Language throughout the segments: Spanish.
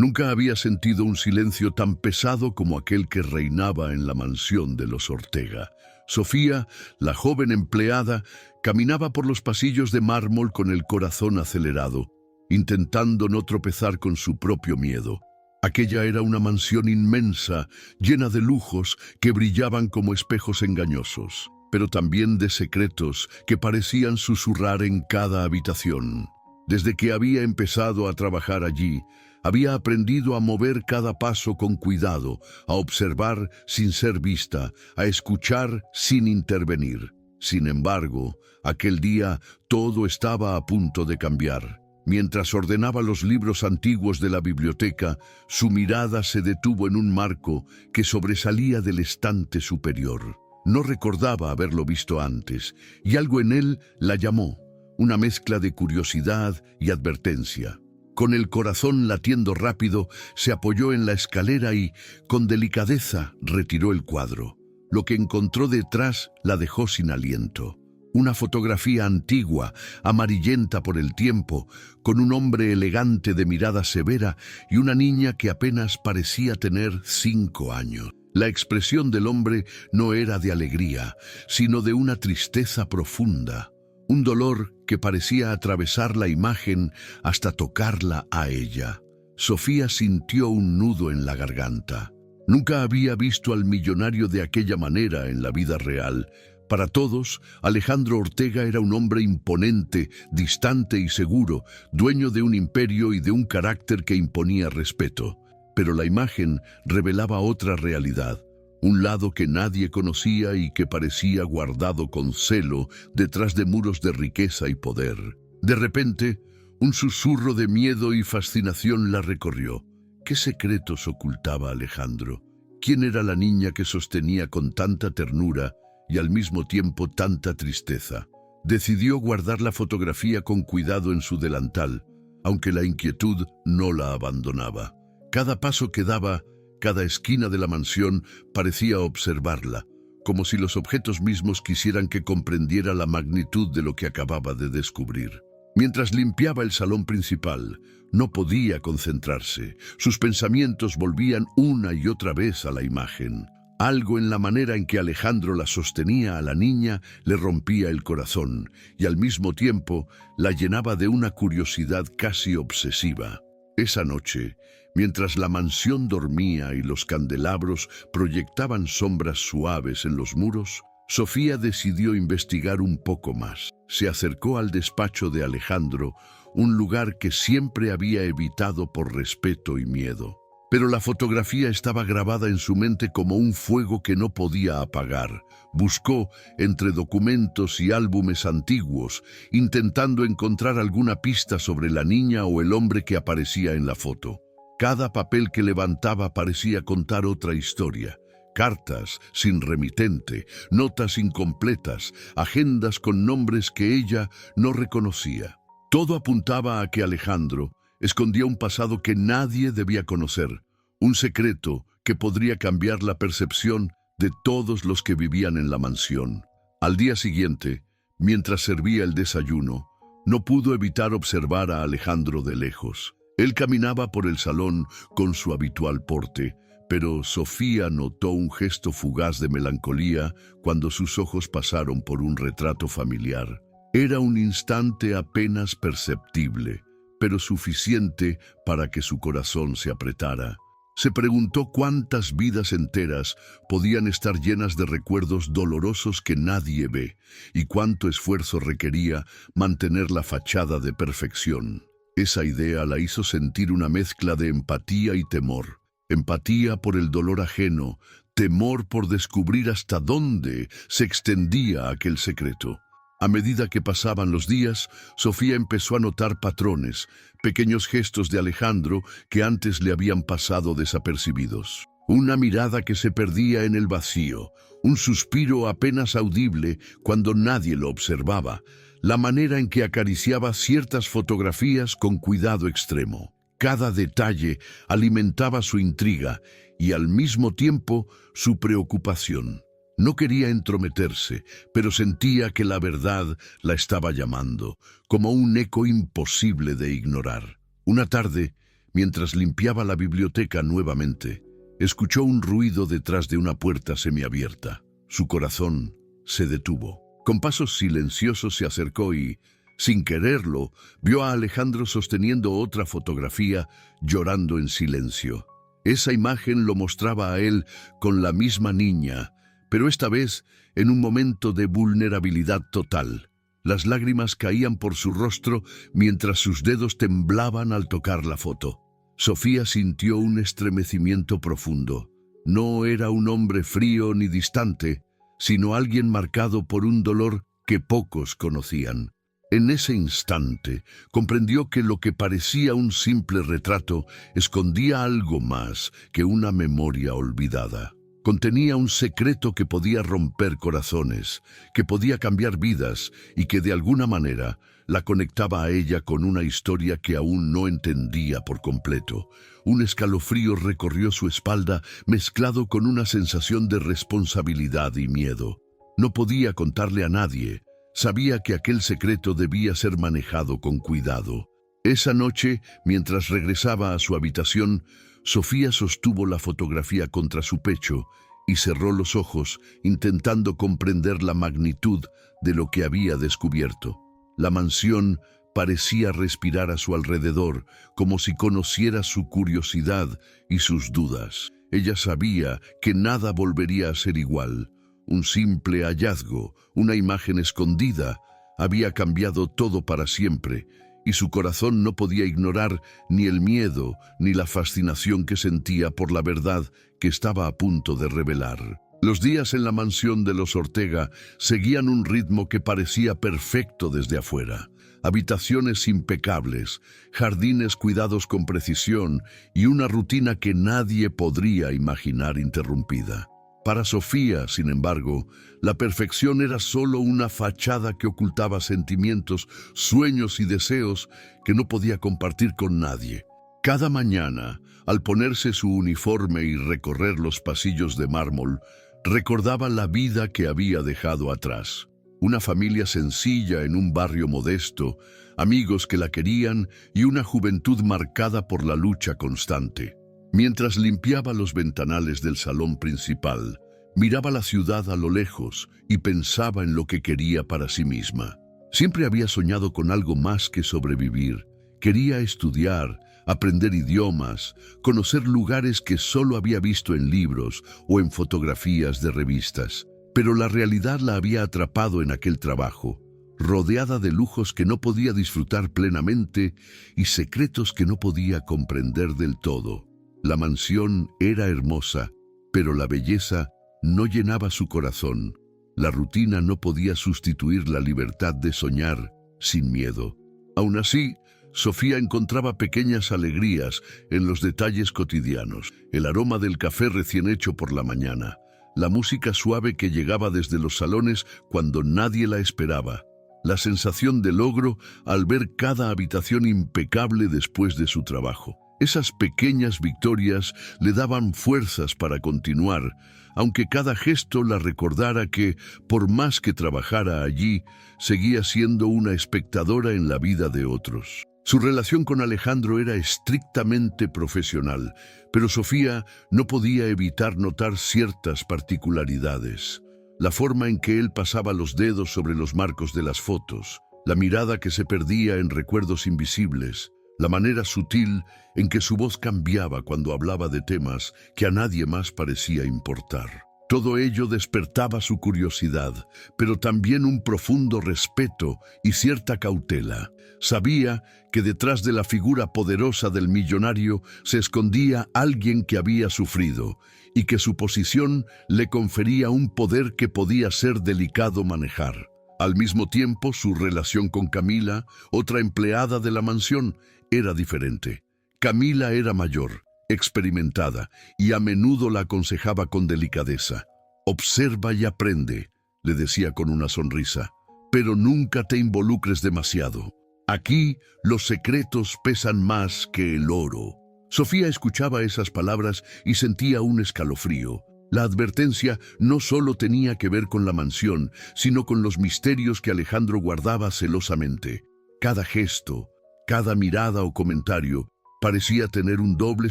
Nunca había sentido un silencio tan pesado como aquel que reinaba en la mansión de los Ortega. Sofía, la joven empleada, caminaba por los pasillos de mármol con el corazón acelerado, intentando no tropezar con su propio miedo. Aquella era una mansión inmensa, llena de lujos que brillaban como espejos engañosos, pero también de secretos que parecían susurrar en cada habitación. Desde que había empezado a trabajar allí, había aprendido a mover cada paso con cuidado, a observar sin ser vista, a escuchar sin intervenir. Sin embargo, aquel día todo estaba a punto de cambiar. Mientras ordenaba los libros antiguos de la biblioteca, su mirada se detuvo en un marco que sobresalía del estante superior. No recordaba haberlo visto antes, y algo en él la llamó, una mezcla de curiosidad y advertencia. Con el corazón latiendo rápido, se apoyó en la escalera y, con delicadeza, retiró el cuadro. Lo que encontró detrás la dejó sin aliento. Una fotografía antigua, amarillenta por el tiempo, con un hombre elegante de mirada severa y una niña que apenas parecía tener 5 años. La expresión del hombre no era de alegría, sino de una tristeza profunda. Un dolor que parecía atravesar la imagen hasta tocarla a ella. Sofía sintió un nudo en la garganta. Nunca había visto al millonario de aquella manera en la vida real. Para todos, Alejandro Ortega era un hombre imponente, distante y seguro, dueño de un imperio y de un carácter que imponía respeto. Pero la imagen revelaba otra realidad. Un lado que nadie conocía y que parecía guardado con celo detrás de muros de riqueza y poder. De repente, un susurro de miedo y fascinación la recorrió. ¿Qué secretos ocultaba Alejandro? ¿Quién era la niña que sostenía con tanta ternura y al mismo tiempo tanta tristeza? Decidió guardar la fotografía con cuidado en su delantal, aunque la inquietud no la abandonaba. Cada paso que daba, cada esquina de la mansión parecía observarla, como si los objetos mismos quisieran que comprendiera la magnitud de lo que acababa de descubrir. Mientras limpiaba el salón principal, no podía concentrarse. Sus pensamientos volvían una y otra vez a la imagen. Algo en la manera en que Alejandro la sostenía a la niña le rompía el corazón y al mismo tiempo la llenaba de una curiosidad casi obsesiva. Esa noche, mientras la mansión dormía y los candelabros proyectaban sombras suaves en los muros, Sofía decidió investigar un poco más. Se acercó al despacho de Alejandro, un lugar que siempre había evitado por respeto y miedo. Pero la fotografía estaba grabada en su mente como un fuego que no podía apagar. Buscó entre documentos y álbumes antiguos, intentando encontrar alguna pista sobre la niña o el hombre que aparecía en la foto. Cada papel que levantaba parecía contar otra historia. Cartas sin remitente, notas incompletas, agendas con nombres que ella no reconocía. Todo apuntaba a que Alejandro escondía un pasado que nadie debía conocer, un secreto que podría cambiar la percepción de todos los que vivían en la mansión. Al día siguiente, mientras servía el desayuno, no pudo evitar observar a Alejandro de lejos. Él caminaba por el salón con su habitual porte, pero Sofía notó un gesto fugaz de melancolía cuando sus ojos pasaron por un retrato familiar. Era un instante apenas perceptible, pero suficiente para que su corazón se apretara. Se preguntó cuántas vidas enteras podían estar llenas de recuerdos dolorosos que nadie ve, y cuánto esfuerzo requería mantener la fachada de perfección. Esa idea la hizo sentir una mezcla de empatía y temor. Empatía por el dolor ajeno, temor por descubrir hasta dónde se extendía aquel secreto. A medida que pasaban los días, Sofía empezó a notar patrones, pequeños gestos de Alejandro que antes le habían pasado desapercibidos. Una mirada que se perdía en el vacío, un suspiro apenas audible cuando nadie lo observaba, la manera en que acariciaba ciertas fotografías con cuidado extremo. Cada detalle alimentaba su intriga y al mismo tiempo su preocupación. No quería entrometerse, pero sentía que la verdad la estaba llamando, como un eco imposible de ignorar. Una tarde, Mientras limpiaba la biblioteca nuevamente, escuchó un ruido detrás de una puerta semiabierta. Su corazón se detuvo. Con pasos silenciosos se acercó y, sin quererlo, vio a Alejandro sosteniendo otra fotografía, llorando en silencio. Esa imagen lo mostraba a él con la misma niña, pero esta vez en un momento de vulnerabilidad total. Las lágrimas caían por su rostro mientras sus dedos temblaban al tocar la foto. Sofía sintió un estremecimiento profundo. No era un hombre frío ni distante, sino alguien marcado por un dolor que pocos conocían. En ese instante, comprendió que lo que parecía un simple retrato escondía algo más que una memoria olvidada. Contenía un secreto que podía romper corazones, que podía cambiar vidas y que de alguna manera la conectaba a ella con una historia que aún no entendía por completo. Un escalofrío recorrió su espalda mezclado con una sensación de responsabilidad y miedo. No podía contarle a nadie. Sabía que aquel secreto debía ser manejado con cuidado. Esa noche, mientras regresaba a su habitación, Sofía sostuvo la fotografía contra su pecho y cerró los ojos, intentando comprender la magnitud de lo que había descubierto. La mansión parecía respirar a su alrededor, como si conociera su curiosidad y sus dudas. Ella sabía que nada volvería a ser igual. Un simple hallazgo, una imagen escondida, había cambiado todo para siempre, y su corazón no podía ignorar ni el miedo ni la fascinación que sentía por la verdad que estaba a punto de revelar. Los días en la mansión de los Ortega seguían un ritmo que parecía perfecto desde afuera. Habitaciones impecables, jardines cuidados con precisión y una rutina que nadie podría imaginar interrumpida. Para Sofía, sin embargo, la perfección era solo una fachada que ocultaba sentimientos, sueños y deseos que no podía compartir con nadie. Cada mañana, al ponerse su uniforme y recorrer los pasillos de mármol, recordaba la vida que había dejado atrás. Una familia sencilla en un barrio modesto, amigos que la querían y una juventud marcada por la lucha constante. Mientras limpiaba los ventanales del salón principal, miraba la ciudad a lo lejos y pensaba en lo que quería para sí misma. Siempre había soñado con algo más que sobrevivir. Quería estudiar, aprender idiomas, conocer lugares que solo había visto en libros o en fotografías de revistas. Pero la realidad la había atrapado en aquel trabajo, rodeada de lujos que no podía disfrutar plenamente y secretos que no podía comprender del todo. La mansión era hermosa, pero la belleza no llenaba su corazón. La rutina no podía sustituir la libertad de soñar sin miedo. Aún así, Sofía encontraba pequeñas alegrías en los detalles cotidianos. El aroma del café recién hecho por la mañana, la música suave que llegaba desde los salones cuando nadie la esperaba, la sensación de logro al ver cada habitación impecable después de su trabajo. Esas pequeñas victorias le daban fuerzas para continuar, aunque cada gesto la recordara que, por más que trabajara allí, seguía siendo una espectadora en la vida de otros. Su relación con Alejandro era estrictamente profesional, pero Sofía no podía evitar notar ciertas particularidades. La forma en que él pasaba los dedos sobre los marcos de las fotos, la mirada que se perdía en recuerdos invisibles, la manera sutil en que su voz cambiaba cuando hablaba de temas que a nadie más parecía importar. Todo ello despertaba su curiosidad, pero también un profundo respeto y cierta cautela. Sabía que detrás de la figura poderosa del millonario se escondía alguien que había sufrido y que su posición le confería un poder que podía ser delicado manejar. Al mismo tiempo, su relación con Camila, otra empleada de la mansión, era diferente. Camila era mayor, experimentada, y a menudo la aconsejaba con delicadeza. «Observa y aprende», le decía con una sonrisa, «pero nunca te involucres demasiado. Aquí los secretos pesan más que el oro». Sofía escuchaba esas palabras y sentía un escalofrío. La advertencia no solo tenía que ver con la mansión, sino con los misterios que Alejandro guardaba celosamente. Cada gesto, cada mirada o comentario parecía tener un doble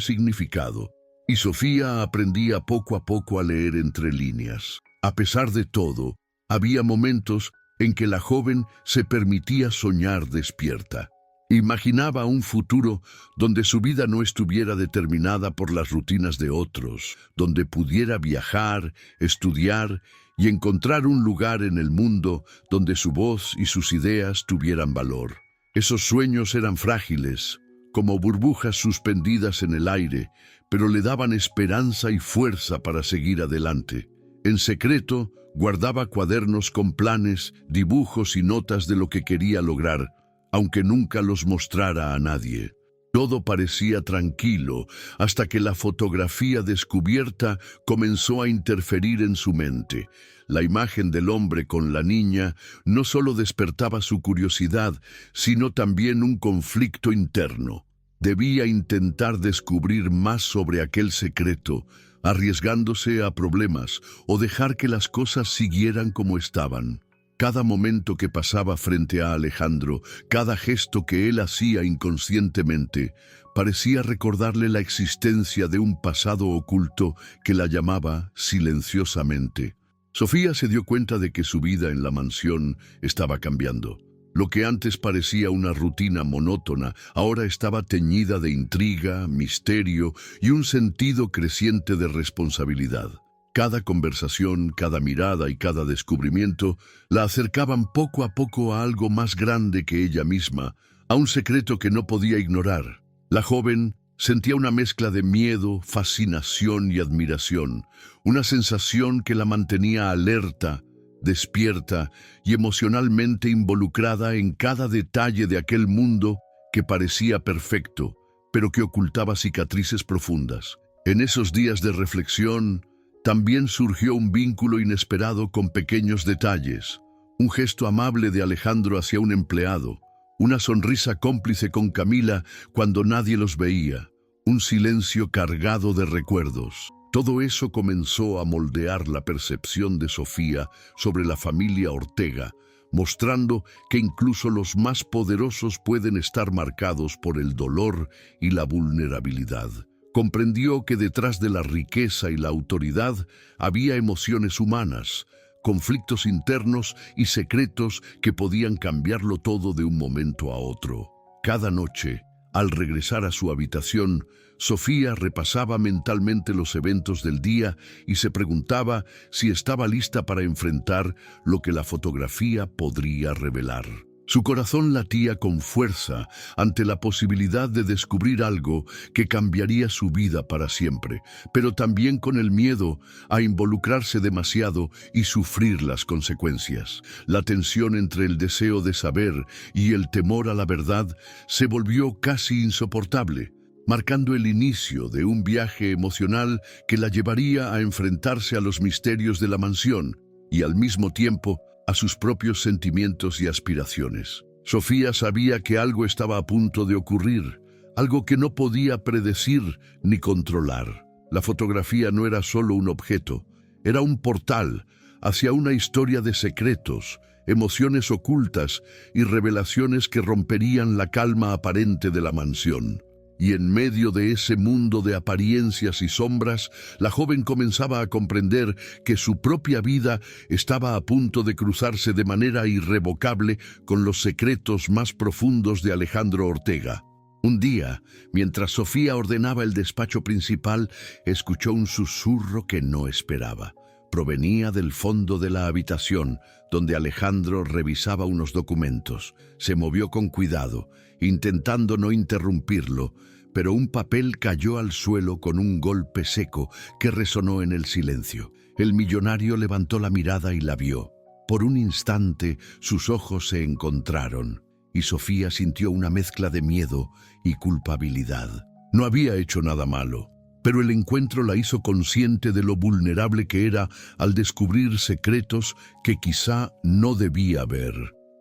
significado, y Sofía aprendía poco a poco a leer entre líneas. A pesar de todo, había momentos en que la joven se permitía soñar despierta. Imaginaba un futuro donde su vida no estuviera determinada por las rutinas de otros, donde pudiera viajar, estudiar y encontrar un lugar en el mundo donde su voz y sus ideas tuvieran valor. Esos sueños eran frágiles, como burbujas suspendidas en el aire, pero le daban esperanza y fuerza para seguir adelante. En secreto, guardaba cuadernos con planes, dibujos y notas de lo que quería lograr, aunque nunca los mostrara a nadie. Todo parecía tranquilo hasta que la fotografía descubierta comenzó a interferir en su mente. La imagen del hombre con la niña no solo despertaba su curiosidad, sino también un conflicto interno. Debía intentar descubrir más sobre aquel secreto, arriesgándose a problemas o dejar que las cosas siguieran como estaban. Cada momento que pasaba frente a Alejandro, cada gesto que él hacía inconscientemente, parecía recordarle la existencia de un pasado oculto que la llamaba silenciosamente. Sofía se dio cuenta de que su vida en la mansión estaba cambiando. Lo que antes parecía una rutina monótona, ahora estaba teñida de intriga, misterio y un sentido creciente de responsabilidad. Cada conversación, cada mirada y cada descubrimiento la acercaban poco a poco a algo más grande que ella misma, a un secreto que no podía ignorar. La joven sentía una mezcla de miedo, fascinación y admiración, una sensación que la mantenía alerta, despierta y emocionalmente involucrada en cada detalle de aquel mundo que parecía perfecto, pero que ocultaba cicatrices profundas. En esos días de reflexión, también surgió un vínculo inesperado con pequeños detalles, un gesto amable de Alejandro hacia un empleado, una sonrisa cómplice con Camila cuando nadie los veía, un silencio cargado de recuerdos. Todo eso comenzó a moldear la percepción de Sofía sobre la familia Ortega, mostrando que incluso los más poderosos pueden estar marcados por el dolor y la vulnerabilidad. Comprendió que detrás de la riqueza y la autoridad había emociones humanas, conflictos internos y secretos que podían cambiarlo todo de un momento a otro. Cada noche, al regresar a su habitación, Sofía repasaba mentalmente los eventos del día y se preguntaba si estaba lista para enfrentar lo que la fotografía podría revelar. Su corazón latía con fuerza ante la posibilidad de descubrir algo que cambiaría su vida para siempre, pero también con el miedo a involucrarse demasiado y sufrir las consecuencias. La tensión entre el deseo de saber y el temor a la verdad se volvió casi insoportable, marcando el inicio de un viaje emocional que la llevaría a enfrentarse a los misterios de la mansión y al mismo tiempo a sus propios sentimientos y aspiraciones. Sofía sabía que algo estaba a punto de ocurrir, algo que no podía predecir ni controlar. La fotografía no era solo un objeto, era un portal hacia una historia de secretos, emociones ocultas y revelaciones que romperían la calma aparente de la mansión. Y en medio de ese mundo de apariencias y sombras, la joven comenzaba a comprender que su propia vida estaba a punto de cruzarse de manera irrevocable con los secretos más profundos de Alejandro Ortega. Un día, mientras Sofía ordenaba el despacho principal, escuchó un susurro que no esperaba. Provenía del fondo de la habitación, donde Alejandro revisaba unos documentos. Se movió con cuidado, intentando no interrumpirlo, pero un papel cayó al suelo con un golpe seco que resonó en el silencio. El millonario levantó la mirada y la vio. Por un instante, sus ojos se encontraron, y Sofía sintió una mezcla de miedo y culpabilidad. No había hecho nada malo, pero el encuentro la hizo consciente de lo vulnerable que era al descubrir secretos que quizá no debía ver.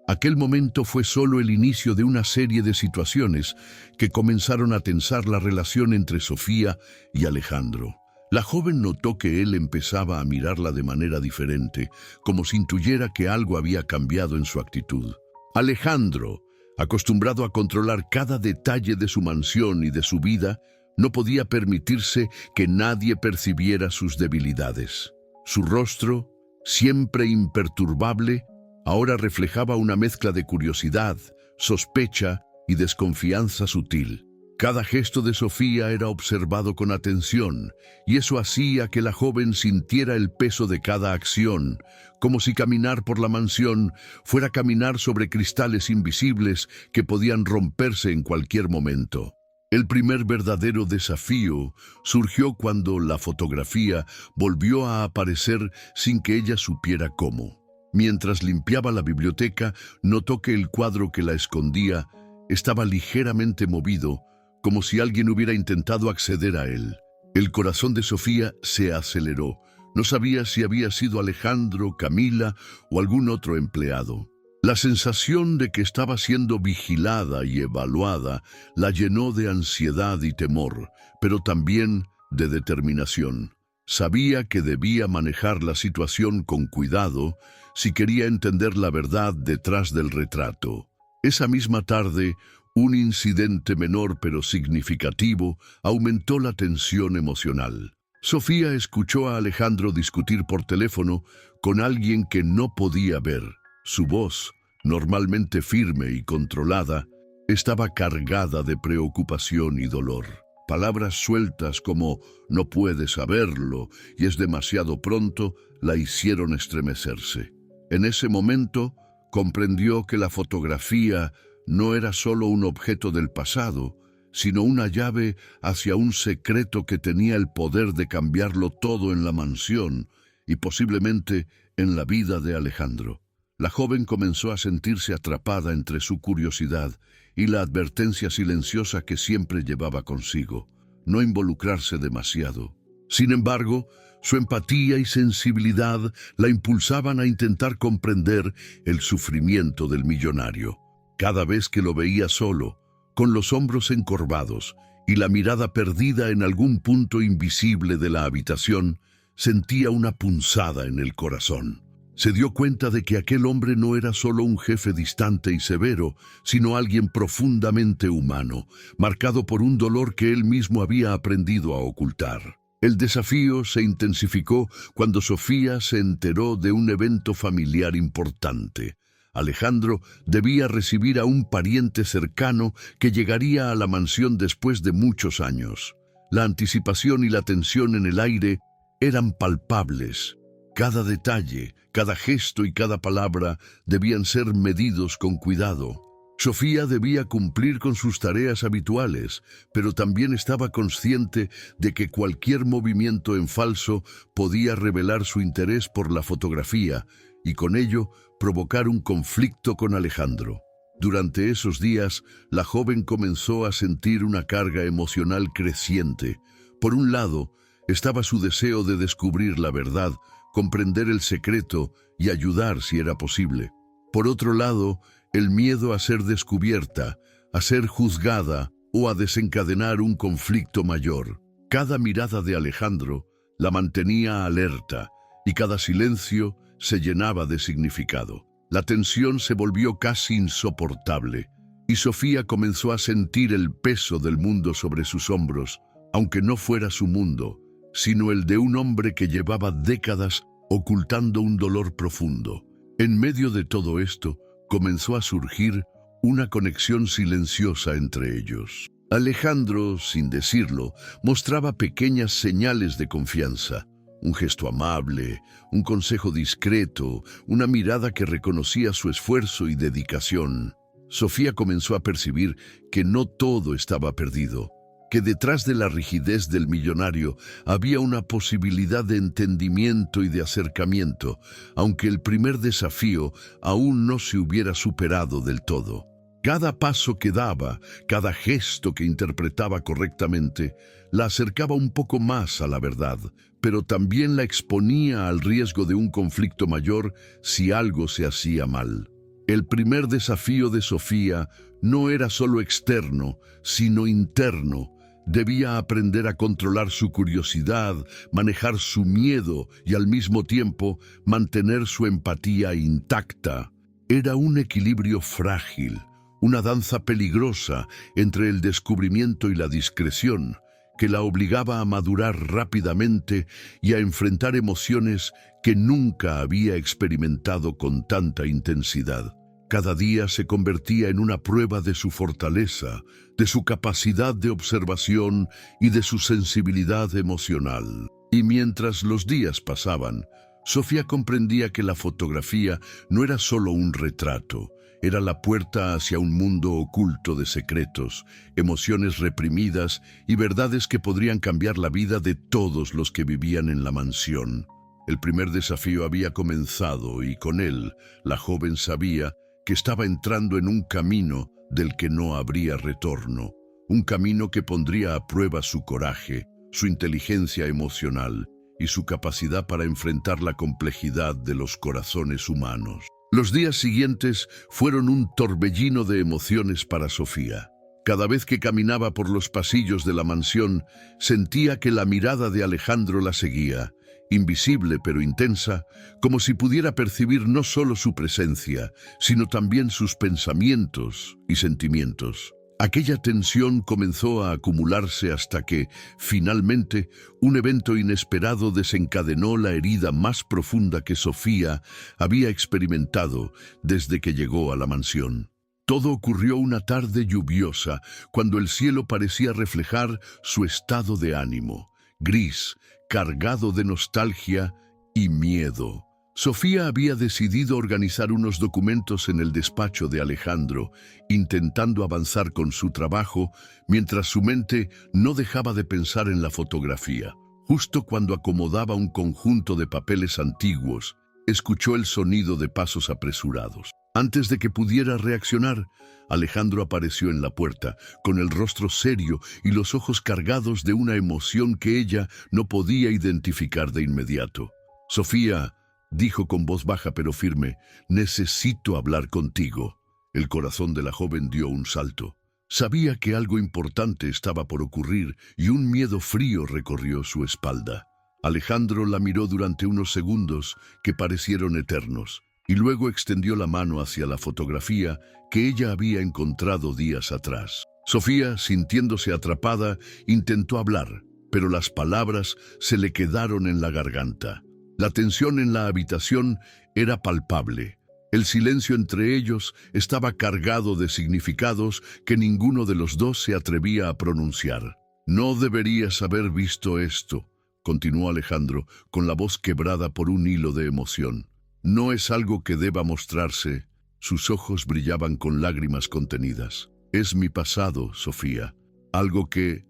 Aquel momento fue solo el inicio de una serie de situaciones que comenzaron a tensar la relación entre Sofía y Alejandro. La joven notó que él empezaba a mirarla de manera diferente, como si intuyera que algo había cambiado en su actitud. Alejandro, Acostumbrado a controlar cada detalle de su mansión y de su vida, no podía permitirse que nadie percibiera sus debilidades. Su rostro, siempre imperturbable, ahora reflejaba una mezcla de curiosidad, sospecha y desconfianza sutil. Cada gesto de Sofía era observado con atención, y eso hacía que la joven sintiera el peso de cada acción, como si caminar por la mansión fuera caminar sobre cristales invisibles que podían romperse en cualquier momento. El primer verdadero desafío surgió cuando la fotografía volvió a aparecer sin que ella supiera cómo. Mientras limpiaba la biblioteca, notó que el cuadro que la escondía estaba ligeramente movido, como si alguien hubiera intentado acceder a él. El corazón de Sofía se aceleró. No sabía si había sido Alejandro, Camila o algún otro empleado. La sensación de que estaba siendo vigilada y evaluada la llenó de ansiedad y temor, pero también de determinación. Sabía que debía manejar la situación con cuidado si quería entender la verdad detrás del retrato. Esa misma tarde, un incidente menor pero significativo aumentó la tensión emocional. Sofía escuchó a Alejandro discutir por teléfono con alguien que no podía ver. Su voz, normalmente firme y controlada, estaba cargada de preocupación y dolor. Palabras sueltas como «no puedes saberlo» y «es demasiado pronto» la hicieron estremecerse. En ese momento, comprendió que la fotografía no era solo un objeto del pasado, sino una llave hacia un secreto que tenía el poder de cambiarlo todo en la mansión y posiblemente en la vida de Alejandro. La joven comenzó a sentirse atrapada entre su curiosidad y la advertencia silenciosa que siempre llevaba consigo: no involucrarse demasiado. Sin embargo, su empatía y sensibilidad la impulsaban a intentar comprender el sufrimiento del millonario. Cada vez que lo veía solo, con los hombros encorvados y la mirada perdida en algún punto invisible de la habitación, sentía una punzada en el corazón. Se dio cuenta de que aquel hombre no era solo un jefe distante y severo, sino alguien profundamente humano, marcado por un dolor que él mismo había aprendido a ocultar. El desafío se intensificó cuando Sofía se enteró de un evento familiar importante. Alejandro debía recibir a un pariente cercano que llegaría a la mansión después de muchos años. La anticipación y la tensión en el aire eran palpables. Cada detalle, cada gesto y cada palabra debían ser medidos con cuidado. Sofía debía cumplir con sus tareas habituales, pero también estaba consciente de que cualquier movimiento en falso podía revelar su interés por la fotografía y con ello provocar un conflicto con Alejandro. Durante esos días, la joven comenzó a sentir una carga emocional creciente. Por un lado, estaba su deseo de descubrir la verdad, comprender el secreto y ayudar si era posible. Por otro lado, el miedo a ser descubierta, a ser juzgada o a desencadenar un conflicto mayor. Cada mirada de Alejandro la mantenía alerta y cada silencio se llenaba de significado. La tensión se volvió casi insoportable y Sofía comenzó a sentir el peso del mundo sobre sus hombros, aunque no fuera su mundo, sino el de un hombre que llevaba décadas ocultando un dolor profundo. En medio de todo esto, comenzó a surgir una conexión silenciosa entre ellos. Alejandro, sin decirlo, mostraba pequeñas señales de confianza. Un gesto amable, un consejo discreto, una mirada que reconocía su esfuerzo y dedicación. Sofía comenzó a percibir que no todo estaba perdido, que detrás de la rigidez del millonario había una posibilidad de entendimiento y de acercamiento, aunque el primer desafío aún no se hubiera superado del todo. Cada paso que daba, cada gesto que interpretaba correctamente, la acercaba un poco más a la verdad, pero también la exponía al riesgo de un conflicto mayor si algo se hacía mal. El primer desafío de Sofía no era solo externo, sino interno. Debía aprender a controlar su curiosidad, manejar su miedo y al mismo tiempo mantener su empatía intacta. Era un equilibrio frágil, una danza peligrosa entre el descubrimiento y la discreción, que la obligaba a madurar rápidamente y a enfrentar emociones que nunca había experimentado con tanta intensidad. Cada día se convertía en una prueba de su fortaleza, de su capacidad de observación y de su sensibilidad emocional. Y mientras los días pasaban, Sofía comprendía que la fotografía no era solo un retrato, era la puerta hacia un mundo oculto de secretos, emociones reprimidas y verdades que podrían cambiar la vida de todos los que vivían en la mansión. El primer desafío había comenzado y con él, la joven sabía que estaba entrando en un camino del que no habría retorno, un camino que pondría a prueba su coraje, su inteligencia emocional y su capacidad para enfrentar la complejidad de los corazones humanos. Los días siguientes fueron un torbellino de emociones para Sofía. Cada vez que caminaba por los pasillos de la mansión, sentía que la mirada de Alejandro la seguía, invisible pero intensa, como si pudiera percibir no solo su presencia, sino también sus pensamientos y sentimientos. Aquella tensión comenzó a acumularse hasta que, finalmente, un evento inesperado desencadenó la herida más profunda que Sofía había experimentado desde que llegó a la mansión. Todo ocurrió una tarde lluviosa, cuando el cielo parecía reflejar su estado de ánimo, gris, cargado de nostalgia y miedo. Sofía había decidido organizar unos documentos en el despacho de Alejandro, intentando avanzar con su trabajo, mientras su mente no dejaba de pensar en la fotografía. Justo cuando acomodaba un conjunto de papeles antiguos, escuchó el sonido de pasos apresurados. Antes de que pudiera reaccionar, Alejandro apareció en la puerta, con el rostro serio y los ojos cargados de una emoción que ella no podía identificar de inmediato. «Sofía», dijo con voz baja pero firme, «necesito hablar contigo». El corazón de la joven dio un salto. Sabía que algo importante estaba por ocurrir y un miedo frío recorrió su espalda. Alejandro la miró durante unos segundos que parecieron eternos y luego extendió la mano hacia la fotografía que ella había encontrado días atrás. Sofía, sintiéndose atrapada, intentó hablar, pero las palabras se le quedaron en la garganta. La tensión en la habitación era palpable. El silencio entre ellos estaba cargado de significados que ninguno de los dos se atrevía a pronunciar. «No deberías haber visto esto», continuó Alejandro, con la voz quebrada por un hilo de emoción. «No es algo que deba mostrarse». Sus ojos brillaban con lágrimas contenidas. «Es mi pasado, Sofía, algo que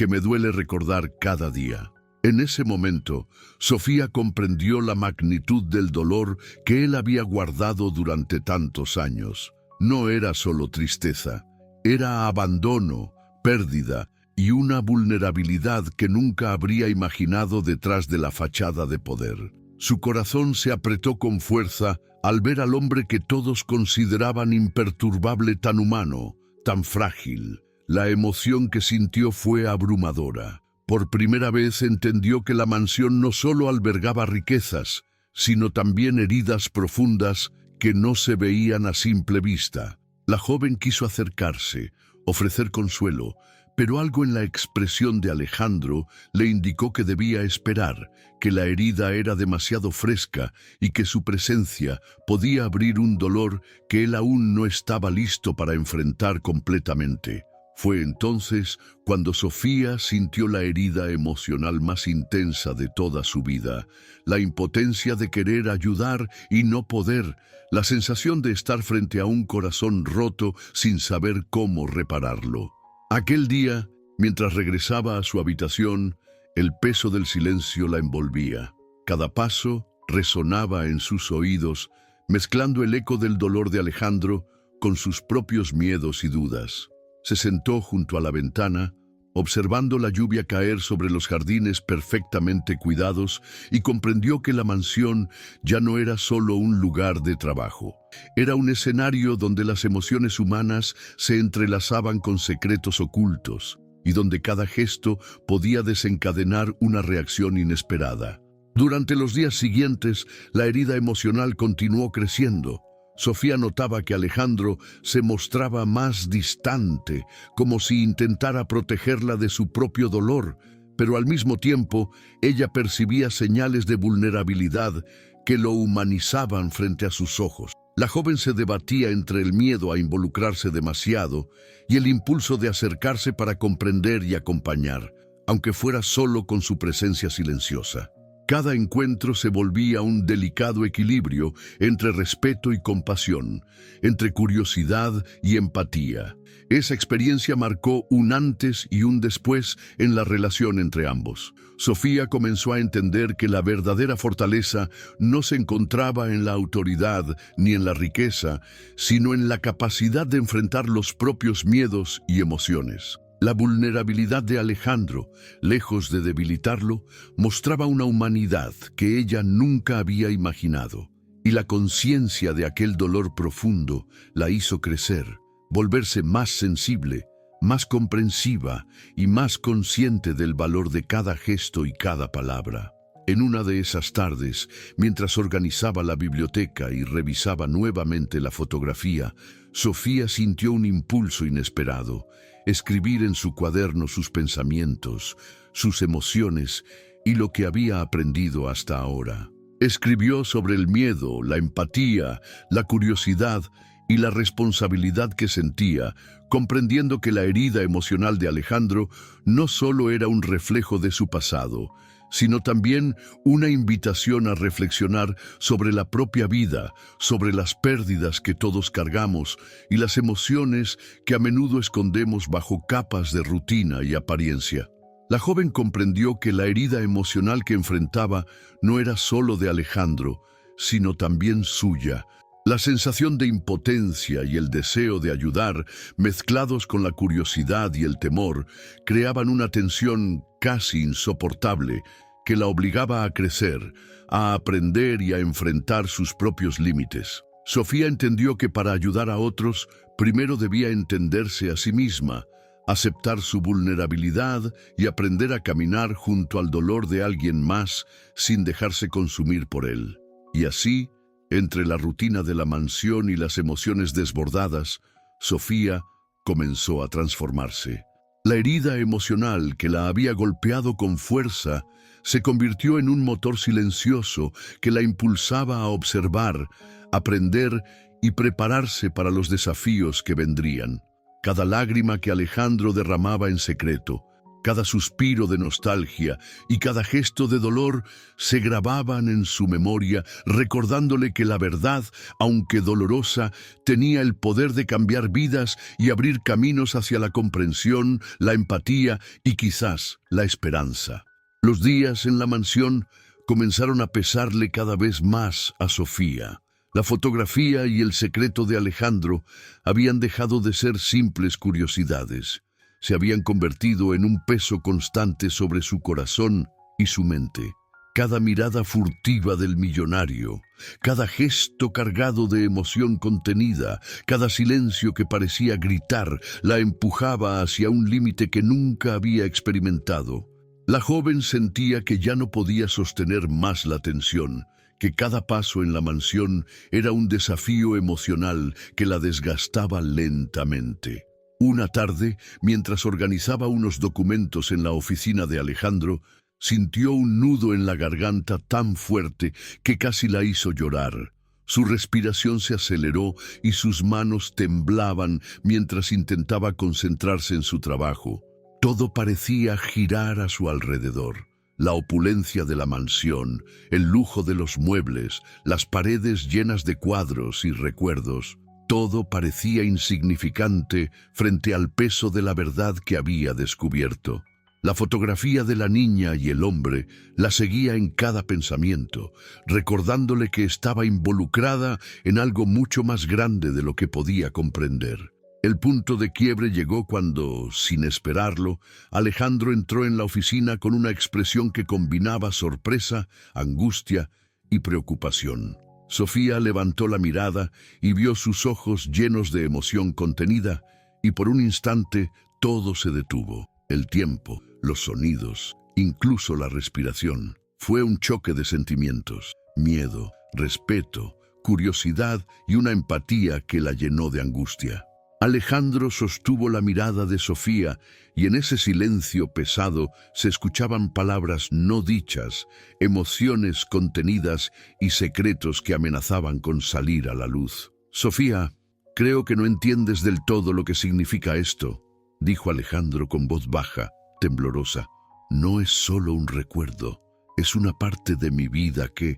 me duele recordar cada día». En ese momento, Sofía comprendió la magnitud del dolor que él había guardado durante tantos años. No era solo tristeza, era abandono, pérdida y una vulnerabilidad que nunca habría imaginado detrás de la fachada de poder. Su corazón se apretó con fuerza al ver al hombre que todos consideraban imperturbable tan humano, tan frágil. La emoción que sintió fue abrumadora. Por primera vez entendió que la mansión no solo albergaba riquezas, sino también heridas profundas que no se veían a simple vista. La joven quiso acercarse, ofrecer consuelo, pero algo en la expresión de Alejandro le indicó que debía esperar, que la herida era demasiado fresca y que su presencia podía abrir un dolor que él aún no estaba listo para enfrentar completamente. Fue entonces cuando Sofía sintió la herida emocional más intensa de toda su vida, la impotencia de querer ayudar y no poder, la sensación de estar frente a un corazón roto sin saber cómo repararlo. Aquel día, mientras regresaba a su habitación, el peso del silencio la envolvía. Cada paso resonaba en sus oídos, mezclando el eco del dolor de Alejandro con sus propios miedos y dudas. Se sentó junto a la ventana, observando la lluvia caer sobre los jardines perfectamente cuidados, y comprendió que la mansión ya no era solo un lugar de trabajo. Era un escenario donde las emociones humanas se entrelazaban con secretos ocultos, y donde cada gesto podía desencadenar una reacción inesperada. Durante los días siguientes, la herida emocional continuó creciendo. Sofía notaba que Alejandro se mostraba más distante, como si intentara protegerla de su propio dolor, pero al mismo tiempo ella percibía señales de vulnerabilidad que lo humanizaban frente a sus ojos. La joven se debatía entre el miedo a involucrarse demasiado y el impulso de acercarse para comprender y acompañar, aunque fuera solo con su presencia silenciosa. Cada encuentro se volvía un delicado equilibrio entre respeto y compasión, entre curiosidad y empatía. Esa experiencia marcó un antes y un después en la relación entre ambos. Sofía comenzó a entender que la verdadera fortaleza no se encontraba en la autoridad ni en la riqueza, sino en la capacidad de enfrentar los propios miedos y emociones. La vulnerabilidad de Alejandro, lejos de debilitarlo, mostraba una humanidad que ella nunca había imaginado, y la conciencia de aquel dolor profundo la hizo crecer, volverse más sensible, más comprensiva y más consciente del valor de cada gesto y cada palabra. En una de esas tardes, mientras organizaba la biblioteca y revisaba nuevamente la fotografía, Sofía sintió un impulso inesperado: escribir en su cuaderno sus pensamientos, sus emociones y lo que había aprendido hasta ahora. Escribió sobre el miedo, la empatía, la curiosidad y la responsabilidad que sentía, comprendiendo que la herida emocional de Alejandro no solo era un reflejo de su pasado, sino también una invitación a reflexionar sobre la propia vida, sobre las pérdidas que todos cargamos y las emociones que a menudo escondemos bajo capas de rutina y apariencia. La joven comprendió que la herida emocional que enfrentaba no era solo de Alejandro, sino también suya. La sensación de impotencia y el deseo de ayudar, mezclados con la curiosidad y el temor, creaban una tensión casi insoportable que la obligaba a crecer, a aprender y a enfrentar sus propios límites. Sofía entendió que para ayudar a otros, primero debía entenderse a sí misma, aceptar su vulnerabilidad y aprender a caminar junto al dolor de alguien más sin dejarse consumir por él. Y así, entre la rutina de la mansión y las emociones desbordadas, Sofía comenzó a transformarse. La herida emocional que la había golpeado con fuerza se convirtió en un motor silencioso que la impulsaba a observar, aprender y prepararse para los desafíos que vendrían. Cada lágrima que Alejandro derramaba en secreto, cada suspiro de nostalgia y cada gesto de dolor se grababan en su memoria, recordándole que la verdad, aunque dolorosa, tenía el poder de cambiar vidas y abrir caminos hacia la comprensión, la empatía y quizás la esperanza. Los días en la mansión comenzaron a pesarle cada vez más a Sofía. La fotografía y el secreto de Alejandro habían dejado de ser simples curiosidades. Se habían convertido en un peso constante sobre su corazón y su mente. Cada mirada furtiva del millonario, cada gesto cargado de emoción contenida, cada silencio que parecía gritar, la empujaba hacia un límite que nunca había experimentado. La joven sentía que ya no podía sostener más la tensión, que cada paso en la mansión era un desafío emocional que la desgastaba lentamente. Una tarde, mientras organizaba unos documentos en la oficina de Alejandro, sintió un nudo en la garganta tan fuerte que casi la hizo llorar. Su respiración se aceleró y sus manos temblaban mientras intentaba concentrarse en su trabajo. Todo parecía girar a su alrededor. La opulencia de la mansión, el lujo de los muebles, las paredes llenas de cuadros y recuerdos, todo parecía insignificante frente al peso de la verdad que había descubierto. La fotografía de la niña y el hombre la seguía en cada pensamiento, recordándole que estaba involucrada en algo mucho más grande de lo que podía comprender. El punto de quiebre llegó cuando, sin esperarlo, Alejandro entró en la oficina con una expresión que combinaba sorpresa, angustia y preocupación. Sofía levantó la mirada y vio sus ojos llenos de emoción contenida, y por un instante todo se detuvo. El tiempo, los sonidos, incluso la respiración. Fue un choque de sentimientos: miedo, respeto, curiosidad y una empatía que la llenó de angustia. Alejandro sostuvo la mirada de Sofía y en ese silencio pesado se escuchaban palabras no dichas, emociones contenidas y secretos que amenazaban con salir a la luz. «Sofía, creo que no entiendes del todo lo que significa esto», dijo Alejandro con voz baja, temblorosa. «No es solo un recuerdo, es una parte de mi vida que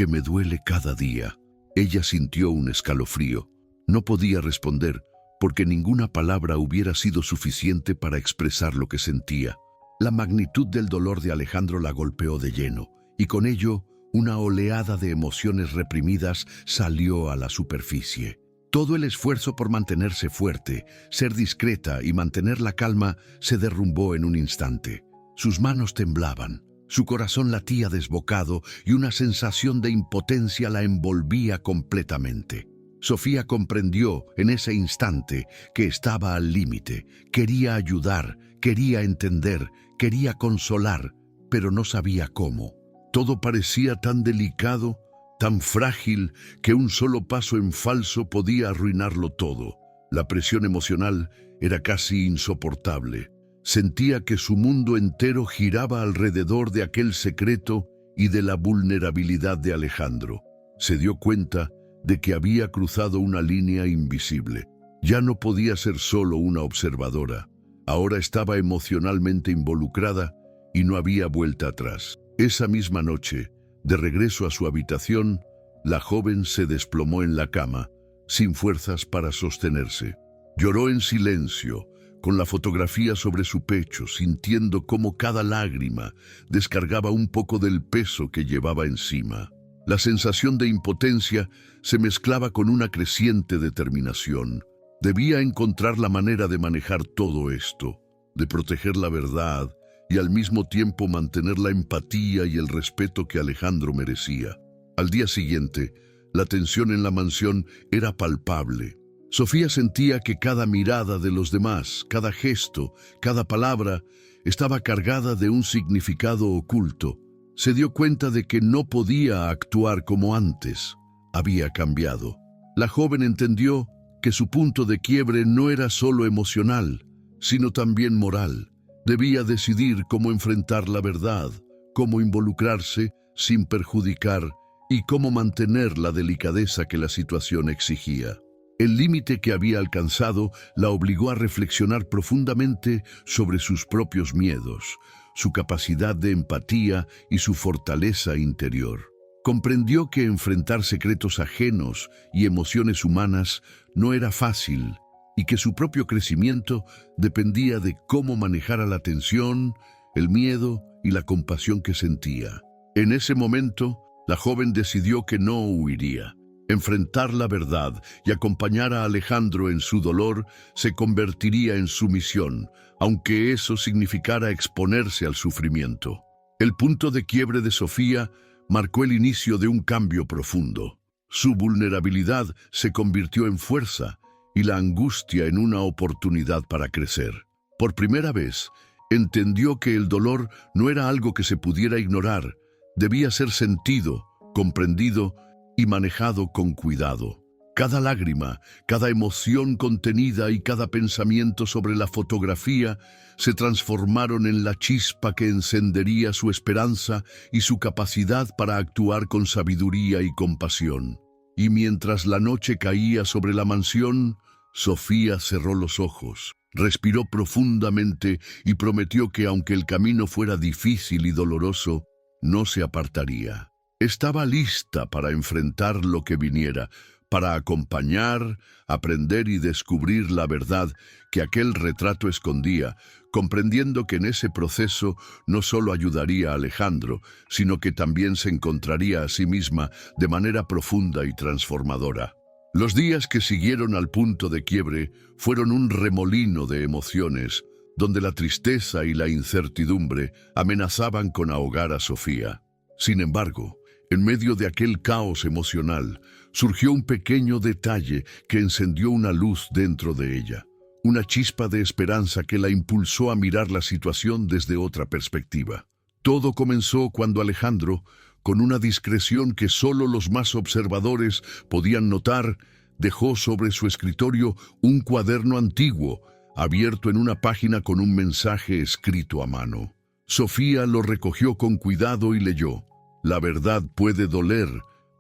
me duele cada día». Ella sintió un escalofrío. No podía responder, porque ninguna palabra hubiera sido suficiente para expresar lo que sentía. La magnitud del dolor de Alejandro la golpeó de lleno, y con ello, una oleada de emociones reprimidas salió a la superficie. Todo el esfuerzo por mantenerse fuerte, ser discreta y mantener la calma se derrumbó en un instante. Sus manos temblaban, su corazón latía desbocado y una sensación de impotencia la envolvía completamente. Sofía comprendió en ese instante que estaba al límite. Quería ayudar, quería entender, quería consolar, pero no sabía cómo. Todo parecía tan delicado, tan frágil, que un solo paso en falso podía arruinarlo todo. La presión emocional era casi insoportable. Sentía que su mundo entero giraba alrededor de aquel secreto y de la vulnerabilidad de Alejandro. Se dio cuenta de que había cruzado una línea invisible. Ya no podía ser solo una observadora. Ahora estaba emocionalmente involucrada y no había vuelta atrás. Esa misma noche, de regreso a su habitación, la joven se desplomó en la cama, sin fuerzas para sostenerse. Lloró en silencio, con la fotografía sobre su pecho, sintiendo cómo cada lágrima descargaba un poco del peso que llevaba encima. La sensación de impotencia se mezclaba con una creciente determinación. Debía encontrar la manera de manejar todo esto, de proteger la verdad y al mismo tiempo mantener la empatía y el respeto que Alejandro merecía. Al día siguiente, la tensión en la mansión era palpable. Sofía sentía que cada mirada de los demás, cada gesto, cada palabra, estaba cargada de un significado oculto. Se dio cuenta de que no podía actuar como antes. Había cambiado. La joven entendió que su punto de quiebre no era solo emocional, sino también moral. Debía decidir cómo enfrentar la verdad, cómo involucrarse sin perjudicar y cómo mantener la delicadeza que la situación exigía. El límite que había alcanzado la obligó a reflexionar profundamente sobre sus propios miedos, su capacidad de empatía y su fortaleza interior. Comprendió que enfrentar secretos ajenos y emociones humanas no era fácil y que su propio crecimiento dependía de cómo manejara la tensión, el miedo y la compasión que sentía. En ese momento, la joven decidió que no huiría. Enfrentar la verdad y acompañar a Alejandro en su dolor se convertiría en su misión, aunque eso significara exponerse al sufrimiento. El punto de quiebre de Sofía marcó el inicio de un cambio profundo. Su vulnerabilidad se convirtió en fuerza y la angustia en una oportunidad para crecer. Por primera vez, entendió que el dolor no era algo que se pudiera ignorar, debía ser sentido, comprendido y manejado con cuidado. Cada lágrima, cada emoción contenida y cada pensamiento sobre la fotografía se transformaron en la chispa que encendería su esperanza y su capacidad para actuar con sabiduría y compasión. Y mientras la noche caía sobre la mansión, Sofía cerró los ojos, respiró profundamente y prometió que aunque el camino fuera difícil y doloroso, no se apartaría. Estaba lista para enfrentar lo que viniera, para acompañar, aprender y descubrir la verdad que aquel retrato escondía, comprendiendo que en ese proceso no solo ayudaría a Alejandro, sino que también se encontraría a sí misma de manera profunda y transformadora. Los días que siguieron al punto de quiebre fueron un remolino de emociones, donde la tristeza y la incertidumbre amenazaban con ahogar a Sofía. Sin embargo, en medio de aquel caos emocional, surgió un pequeño detalle que encendió una luz dentro de ella, una chispa de esperanza que la impulsó a mirar la situación desde otra perspectiva. Todo comenzó cuando Alejandro con una discreción que solo los más observadores podían notar, dejó sobre su escritorio un cuaderno antiguo, abierto en una página con un mensaje escrito a mano. Sofía lo recogió con cuidado y leyó: «La verdad puede doler,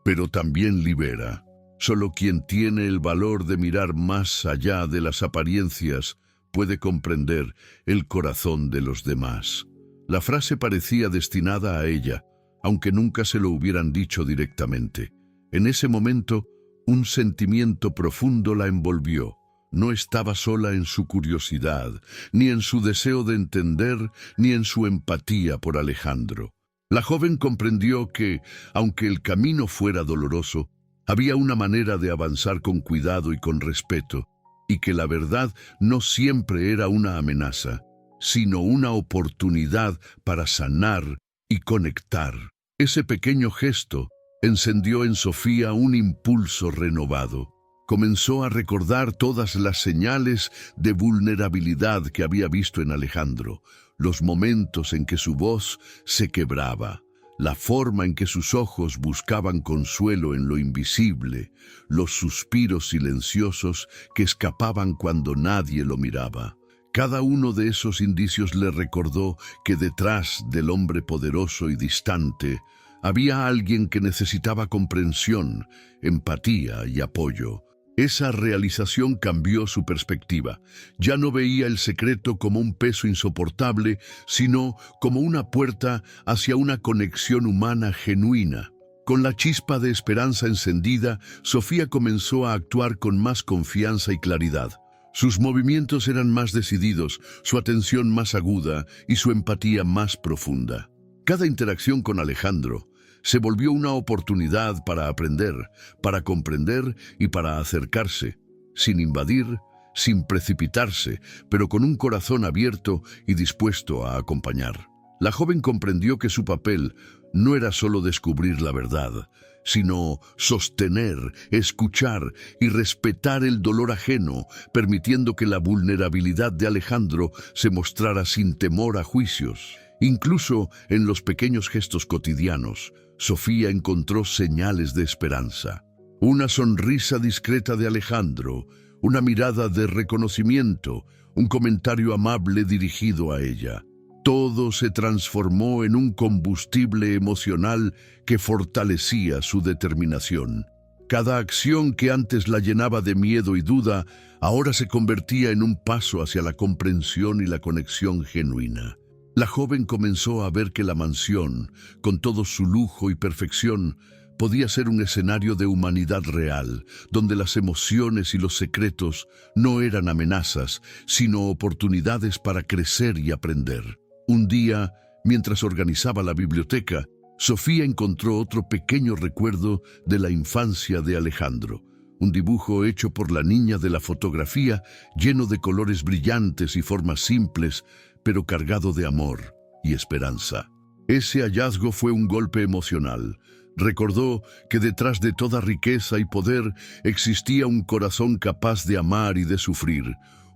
pero también libera. Solo quien tiene el valor de mirar más allá de las apariencias puede comprender el corazón de los demás». La frase parecía destinada a ella, aunque nunca se lo hubieran dicho directamente. En ese momento, un sentimiento profundo la envolvió. No estaba sola en su curiosidad, ni en su deseo de entender, ni en su empatía por Alejandro. La joven comprendió que, aunque el camino fuera doloroso, había una manera de avanzar con cuidado y con respeto, y que la verdad no siempre era una amenaza, sino una oportunidad para sanar y conectar. Ese pequeño gesto encendió en Sofía un impulso renovado. Comenzó a recordar todas las señales de vulnerabilidad que había visto en Alejandro, los momentos en que su voz se quebraba, la forma en que sus ojos buscaban consuelo en lo invisible, los suspiros silenciosos que escapaban cuando nadie lo miraba. Cada uno de esos indicios le recordó que detrás del hombre poderoso y distante había alguien que necesitaba comprensión, empatía y apoyo. Esa realización cambió su perspectiva. Ya no veía el secreto como un peso insoportable, sino como una puerta hacia una conexión humana genuina. Con la chispa de esperanza encendida, Sofía comenzó a actuar con más confianza y claridad. Sus movimientos eran más decididos, su atención más aguda y su empatía más profunda. Cada interacción con Alejandro se volvió una oportunidad para aprender, para comprender y para acercarse, sin invadir, sin precipitarse, pero con un corazón abierto y dispuesto a acompañar. La joven comprendió que su papel no era solo descubrir la verdad, sino sostener, escuchar y respetar el dolor ajeno, permitiendo que la vulnerabilidad de Alejandro se mostrara sin temor a juicios. Incluso en los pequeños gestos cotidianos, Sofía encontró señales de esperanza. Una sonrisa discreta de Alejandro, una mirada de reconocimiento, un comentario amable dirigido a ella. Todo se transformó en un combustible emocional que fortalecía su determinación. Cada acción que antes la llenaba de miedo y duda, ahora se convertía en un paso hacia la comprensión y la conexión genuina. La joven comenzó a ver que la mansión, con todo su lujo y perfección, podía ser un escenario de humanidad real, donde las emociones y los secretos no eran amenazas, sino oportunidades para crecer y aprender. Un día, mientras organizaba la biblioteca, Sofía encontró otro pequeño recuerdo de la infancia de Alejandro. Un dibujo hecho por la niña de la fotografía, lleno de colores brillantes y formas simples, pero cargado de amor y esperanza. Ese hallazgo fue un golpe emocional. Recordó que detrás de toda riqueza y poder existía un corazón capaz de amar y de sufrir,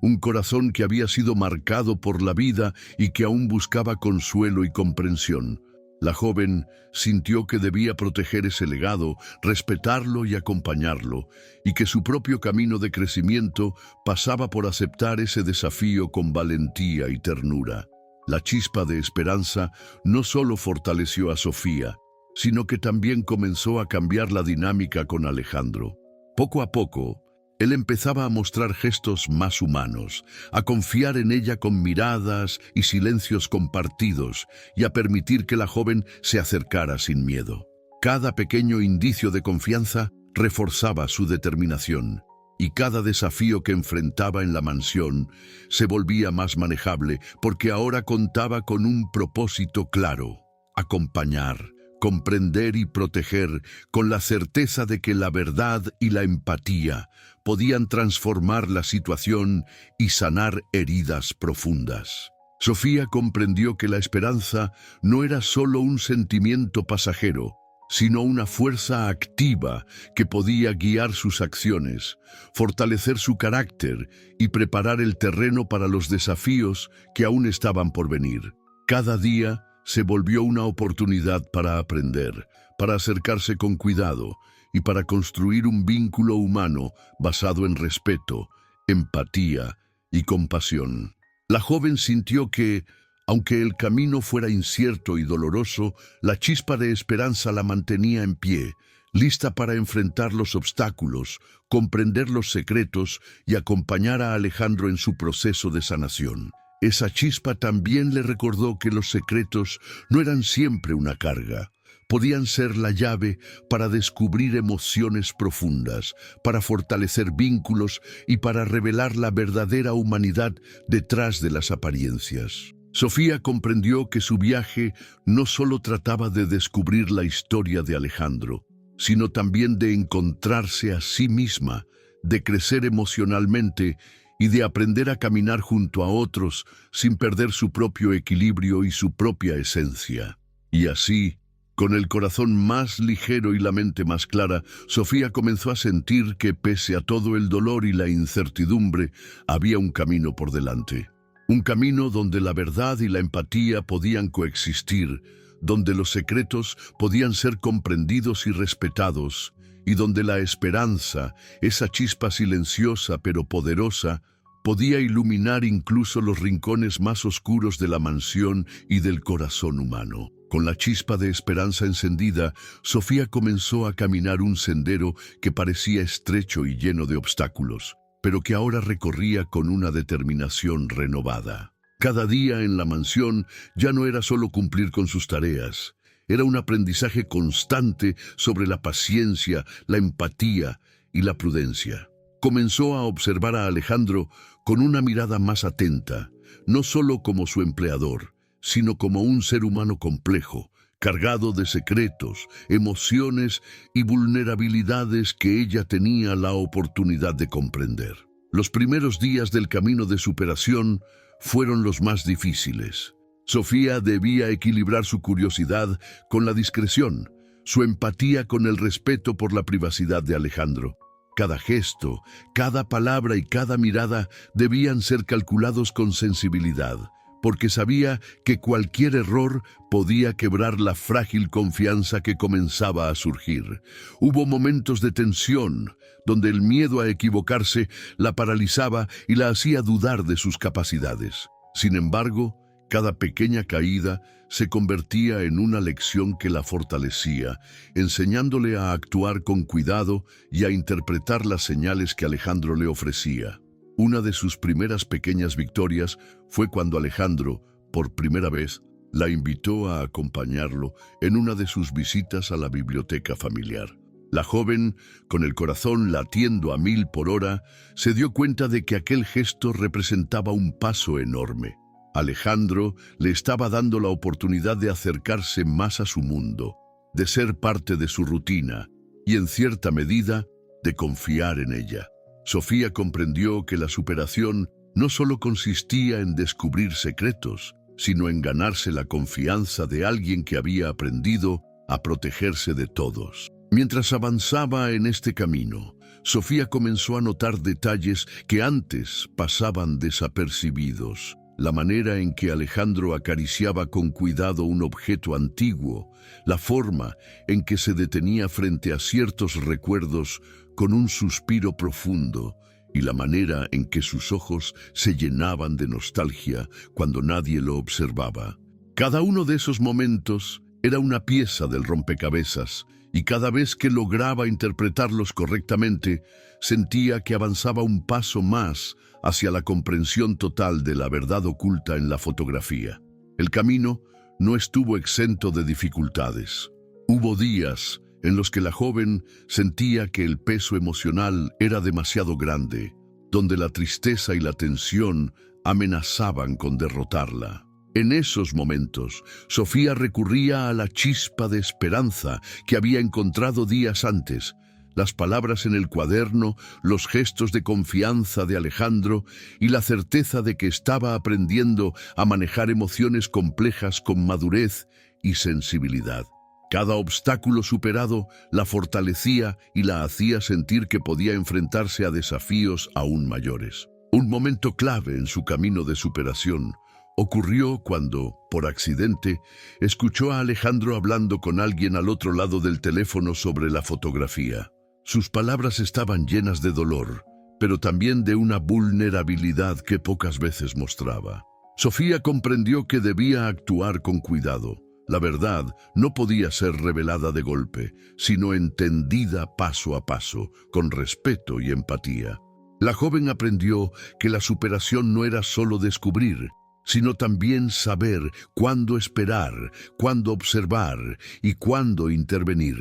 un corazón que había sido marcado por la vida y que aún buscaba consuelo y comprensión. La joven sintió que debía proteger ese legado, respetarlo y acompañarlo, y que su propio camino de crecimiento pasaba por aceptar ese desafío con valentía y ternura. La chispa de esperanza no solo fortaleció a Sofía, sino que también comenzó a cambiar la dinámica con Alejandro. Poco a poco, él empezaba a mostrar gestos más humanos, a confiar en ella con miradas y silencios compartidos y a permitir que la joven se acercara sin miedo. Cada pequeño indicio de confianza reforzaba su determinación y cada desafío que enfrentaba en la mansión se volvía más manejable porque ahora contaba con un propósito claro: acompañar, comprender y proteger, con la certeza de que la verdad y la empatía podían transformar la situación y sanar heridas profundas. Sofía comprendió que la esperanza no era solo un sentimiento pasajero, sino una fuerza activa que podía guiar sus acciones, fortalecer su carácter y preparar el terreno para los desafíos que aún estaban por venir. Cada día, se volvió una oportunidad para aprender, para acercarse con cuidado y para construir un vínculo humano basado en respeto, empatía y compasión. La joven sintió que, aunque el camino fuera incierto y doloroso, la chispa de esperanza la mantenía en pie, lista para enfrentar los obstáculos, comprender los secretos y acompañar a Alejandro en su proceso de sanación. Esa chispa también le recordó que los secretos no eran siempre una carga. Podían ser la llave para descubrir emociones profundas, para fortalecer vínculos y para revelar la verdadera humanidad detrás de las apariencias. Sofía comprendió que su viaje no solo trataba de descubrir la historia de Alejandro, sino también de encontrarse a sí misma, de crecer emocionalmente y de aprender a caminar junto a otros sin perder su propio equilibrio y su propia esencia. Y así, con el corazón más ligero y la mente más clara, Sofía comenzó a sentir que, pese a todo el dolor y la incertidumbre, había un camino por delante. Un camino donde la verdad y la empatía podían coexistir, donde los secretos podían ser comprendidos y respetados, y donde la esperanza, esa chispa silenciosa pero poderosa, podía iluminar incluso los rincones más oscuros de la mansión y del corazón humano. Con la chispa de esperanza encendida, Sofía comenzó a caminar un sendero que parecía estrecho y lleno de obstáculos, pero que ahora recorría con una determinación renovada. Cada día en la mansión ya no era solo cumplir con sus tareas, era un aprendizaje constante sobre la paciencia, la empatía y la prudencia. Comenzó a observar a Alejandro con una mirada más atenta, no solo como su empleador, sino como un ser humano complejo, cargado de secretos, emociones y vulnerabilidades que ella tenía la oportunidad de comprender. Los primeros días del camino de superación fueron los más difíciles. Sofía debía equilibrar su curiosidad con la discreción, su empatía con el respeto por la privacidad de Alejandro. Cada gesto, cada palabra y cada mirada debían ser calculados con sensibilidad, porque sabía que cualquier error podía quebrar la frágil confianza que comenzaba a surgir. Hubo momentos de tensión, donde el miedo a equivocarse la paralizaba y la hacía dudar de sus capacidades. Sin embargo, cada pequeña caída se convertía en una lección que la fortalecía, enseñándole a actuar con cuidado y a interpretar las señales que Alejandro le ofrecía. Una de sus primeras pequeñas victorias fue cuando Alejandro, por primera vez, la invitó a acompañarlo en una de sus visitas a la biblioteca familiar. La joven, con el corazón latiendo a 1000 por hora, se dio cuenta de que aquel gesto representaba un paso enorme. Alejandro le estaba dando la oportunidad de acercarse más a su mundo, de ser parte de su rutina y, en cierta medida, de confiar en ella. Sofía comprendió que la superación no solo consistía en descubrir secretos, sino en ganarse la confianza de alguien que había aprendido a protegerse de todos. Mientras avanzaba en este camino, Sofía comenzó a notar detalles que antes pasaban desapercibidos. La manera en que Alejandro acariciaba con cuidado un objeto antiguo, la forma en que se detenía frente a ciertos recuerdos con un suspiro profundo y la manera en que sus ojos se llenaban de nostalgia cuando nadie lo observaba. Cada uno de esos momentos era una pieza del rompecabezas y cada vez que lograba interpretarlos correctamente, sentía que avanzaba un paso más hacia la comprensión total de la verdad oculta en la fotografía. El camino no estuvo exento de dificultades. Hubo días en los que la joven sentía que el peso emocional era demasiado grande, donde la tristeza y la tensión amenazaban con derrotarla. En esos momentos, Sofía recurría a la chispa de esperanza que había encontrado días antes. Las palabras en el cuaderno, los gestos de confianza de Alejandro y la certeza de que estaba aprendiendo a manejar emociones complejas con madurez y sensibilidad. Cada obstáculo superado la fortalecía y la hacía sentir que podía enfrentarse a desafíos aún mayores. Un momento clave en su camino de superación Ocurrió cuando, por accidente, escuchó a Alejandro hablando con alguien al otro lado del teléfono sobre la fotografía. Sus palabras estaban llenas de dolor, pero también de una vulnerabilidad que pocas veces mostraba. Sofía comprendió que debía actuar con cuidado. La verdad no podía ser revelada de golpe, sino entendida paso a paso, con respeto y empatía. La joven aprendió que la superación no era solo descubrir, sino también saber cuándo esperar, cuándo observar y cuándo intervenir.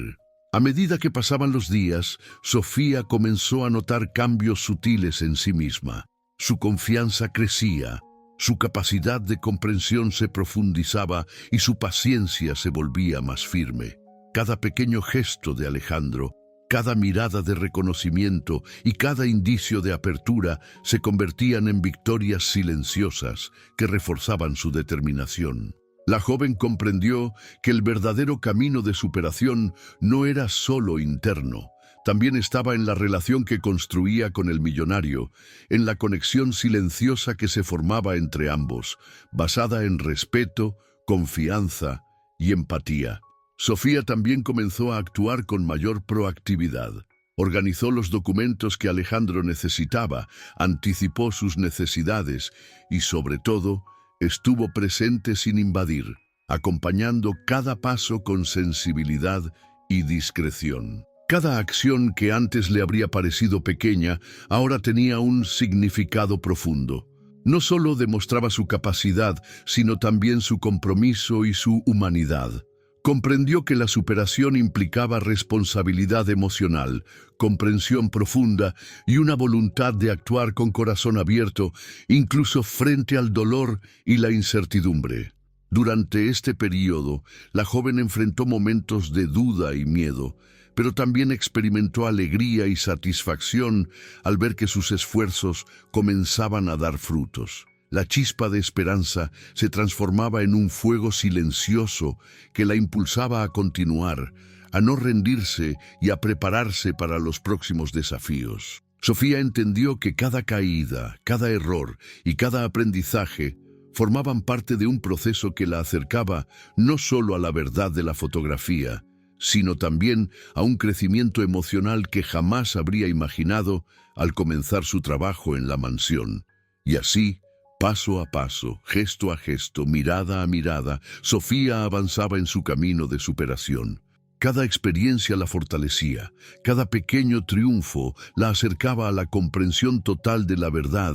A medida que pasaban los días, Sofía comenzó a notar cambios sutiles en sí misma. Su confianza crecía, su capacidad de comprensión se profundizaba y su paciencia se volvía más firme. Cada pequeño gesto de Alejandro, cada mirada de reconocimiento y cada indicio de apertura se convertían en victorias silenciosas que reforzaban su determinación. La joven comprendió que el verdadero camino de superación no era solo interno, también estaba en la relación que construía con el millonario, en la conexión silenciosa que se formaba entre ambos, basada en respeto, confianza y empatía. Sofía también comenzó a actuar con mayor proactividad. Organizó los documentos que Alejandro necesitaba, anticipó sus necesidades y, sobre todo, estuvo presente sin invadir, acompañando cada paso con sensibilidad y discreción. Cada acción que antes le habría parecido pequeña, ahora tenía un significado profundo. No solo demostraba su capacidad, sino también su compromiso y su humanidad. Comprendió que la superación implicaba responsabilidad emocional, comprensión profunda y una voluntad de actuar con corazón abierto, incluso frente al dolor y la incertidumbre. Durante este periodo, la joven enfrentó momentos de duda y miedo, pero también experimentó alegría y satisfacción al ver que sus esfuerzos comenzaban a dar frutos. La chispa de esperanza se transformaba en un fuego silencioso que la impulsaba a continuar, a no rendirse y a prepararse para los próximos desafíos. Sofía entendió que cada caída, cada error y cada aprendizaje formaban parte de un proceso que la acercaba no solo a la verdad de la fotografía, sino también a un crecimiento emocional que jamás habría imaginado al comenzar su trabajo en la mansión. Y así, paso a paso, gesto a gesto, mirada a mirada, Sofía avanzaba en su camino de superación. Cada experiencia la fortalecía, cada pequeño triunfo la acercaba a la comprensión total de la verdad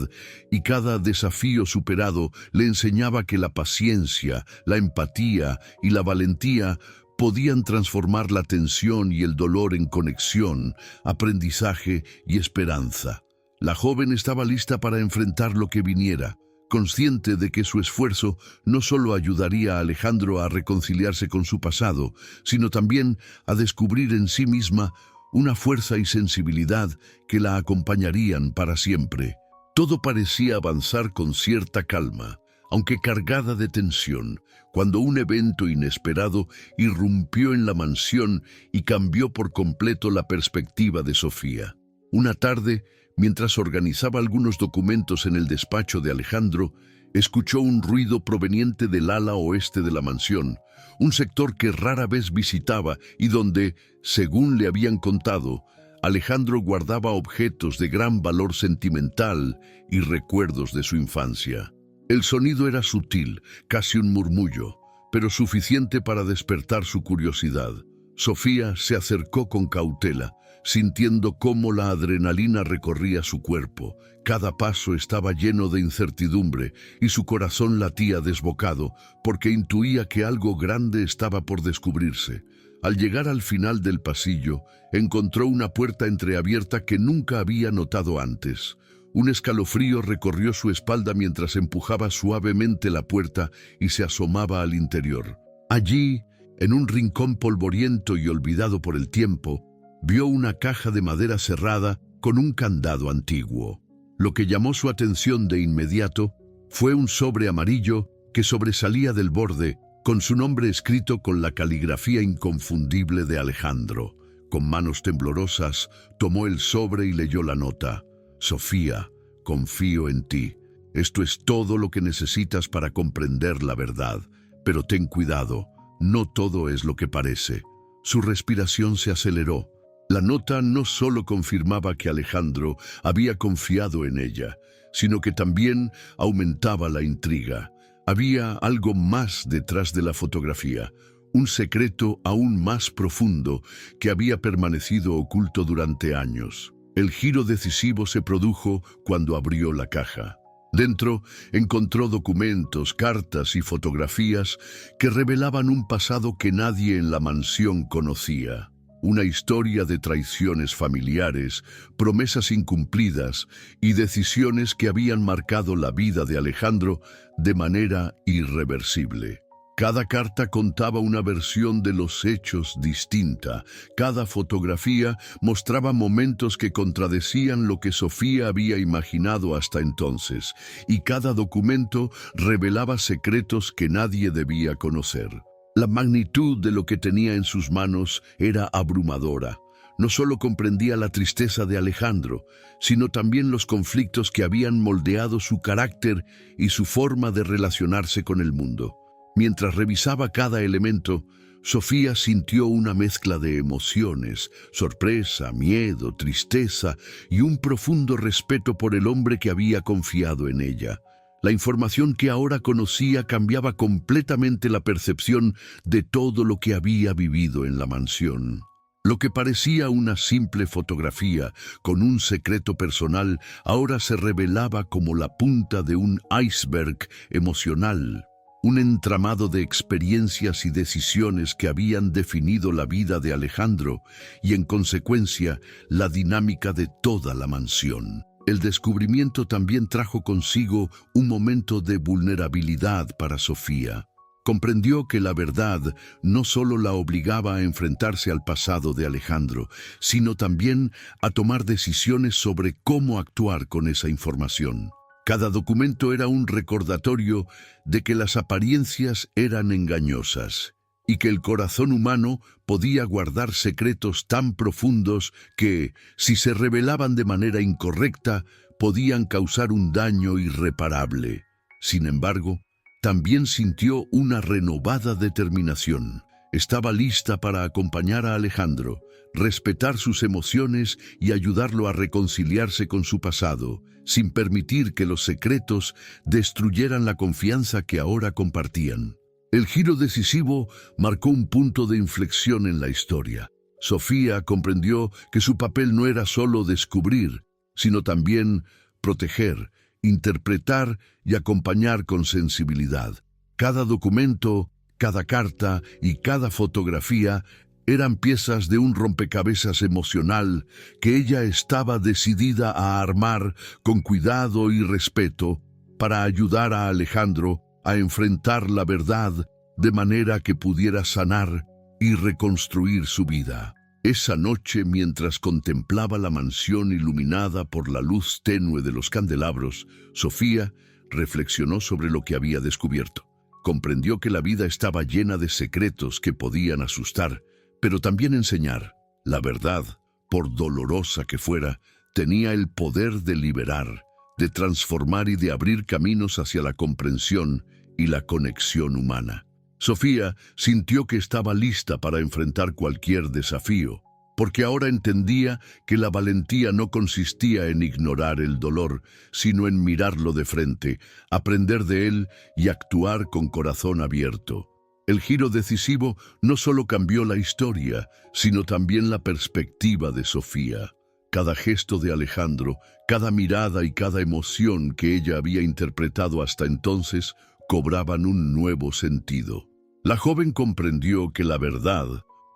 y cada desafío superado le enseñaba que la paciencia, la empatía y la valentía podían transformar la tensión y el dolor en conexión, aprendizaje y esperanza. La joven estaba lista para enfrentar lo que viniera, consciente de que su esfuerzo no solo ayudaría a Alejandro a reconciliarse con su pasado, sino también a descubrir en sí misma una fuerza y sensibilidad que la acompañarían para siempre. Todo parecía avanzar con cierta calma, aunque cargada de tensión, cuando un evento inesperado irrumpió en la mansión y cambió por completo la perspectiva de Sofía. Una tarde, mientras organizaba algunos documentos en el despacho de Alejandro, escuchó un ruido proveniente del ala oeste de la mansión, un sector que rara vez visitaba y donde, según le habían contado, Alejandro guardaba objetos de gran valor sentimental y recuerdos de su infancia. El sonido era sutil, casi un murmullo, pero suficiente para despertar su curiosidad. Sofía se acercó con cautela, sintiendo cómo la adrenalina recorría su cuerpo. Cada paso estaba lleno de incertidumbre y su corazón latía desbocado porque intuía que algo grande estaba por descubrirse. Al llegar al final del pasillo, encontró una puerta entreabierta que nunca había notado antes. Un escalofrío recorrió su espalda mientras empujaba suavemente la puerta y se asomaba al interior. Allí, en un rincón polvoriento y olvidado por el tiempo, vio una caja de madera cerrada con un candado antiguo. Lo que llamó su atención de inmediato fue un sobre amarillo que sobresalía del borde, con su nombre escrito con la caligrafía inconfundible de Alejandro. Con manos temblorosas, tomó el sobre y leyó la nota. «Sofía, confío en ti». Esto es todo lo que necesitas para comprender la verdad. Pero ten cuidado, no todo es lo que parece. Su respiración se aceleró. La nota no solo confirmaba que Alejandro había confiado en ella, sino que también aumentaba la intriga. Había algo más detrás de la fotografía, un secreto aún más profundo que había permanecido oculto durante años. El giro decisivo se produjo cuando abrió la caja. Dentro encontró documentos, cartas y fotografías que revelaban un pasado que nadie en la mansión conocía. Una historia de traiciones familiares, promesas incumplidas y decisiones que habían marcado la vida de Alejandro de manera irreversible. Cada carta contaba una versión de los hechos distinta. Cada fotografía mostraba momentos que contradecían lo que Sofía había imaginado hasta entonces, y cada documento revelaba secretos que nadie debía conocer. La magnitud de lo que tenía en sus manos era abrumadora. No solo comprendía la tristeza de Alejandro, sino también los conflictos que habían moldeado su carácter y su forma de relacionarse con el mundo. Mientras revisaba cada elemento, Sofía sintió una mezcla de emociones, sorpresa, miedo, tristeza y un profundo respeto por el hombre que había confiado en ella. La información que ahora conocía cambiaba completamente la percepción de todo lo que había vivido en la mansión. Lo que parecía una simple fotografía con un secreto personal ahora se revelaba como la punta de un iceberg emocional. Un entramado de experiencias y decisiones que habían definido la vida de Alejandro y, en consecuencia, la dinámica de toda la mansión. El descubrimiento también trajo consigo un momento de vulnerabilidad para Sofía. Comprendió que la verdad no solo la obligaba a enfrentarse al pasado de Alejandro, sino también a tomar decisiones sobre cómo actuar con esa información. Cada documento era un recordatorio de que las apariencias eran engañosas y que el corazón humano podía guardar secretos tan profundos que, si se revelaban de manera incorrecta, podían causar un daño irreparable. Sin embargo, también sintió una renovada determinación. Estaba lista para acompañar a Alejandro, respetar sus emociones y ayudarlo a reconciliarse con su pasado, sin permitir que los secretos destruyeran la confianza que ahora compartían. El giro decisivo marcó un punto de inflexión en la historia. Sofía comprendió que su papel no era solo descubrir, sino también proteger, interpretar y acompañar con sensibilidad. Cada documento, cada carta y cada fotografía eran piezas de un rompecabezas emocional que ella estaba decidida a armar con cuidado y respeto para ayudar a Alejandro a enfrentar la verdad de manera que pudiera sanar y reconstruir su vida. Esa noche, mientras contemplaba la mansión iluminada por la luz tenue de los candelabros, Sofía reflexionó sobre lo que había descubierto. Comprendió que la vida estaba llena de secretos que podían asustar, pero también enseñar. La verdad, por dolorosa que fuera, tenía el poder de liberar, de transformar y de abrir caminos hacia la comprensión y la conexión humana. Sofía sintió que estaba lista para enfrentar cualquier desafío, porque ahora entendía que la valentía no consistía en ignorar el dolor, sino en mirarlo de frente, aprender de él y actuar con corazón abierto. El giro decisivo no solo cambió la historia, sino también la perspectiva de Sofía. Cada gesto de Alejandro, cada mirada y cada emoción que ella había interpretado hasta entonces cobraban un nuevo sentido. La joven comprendió que la verdad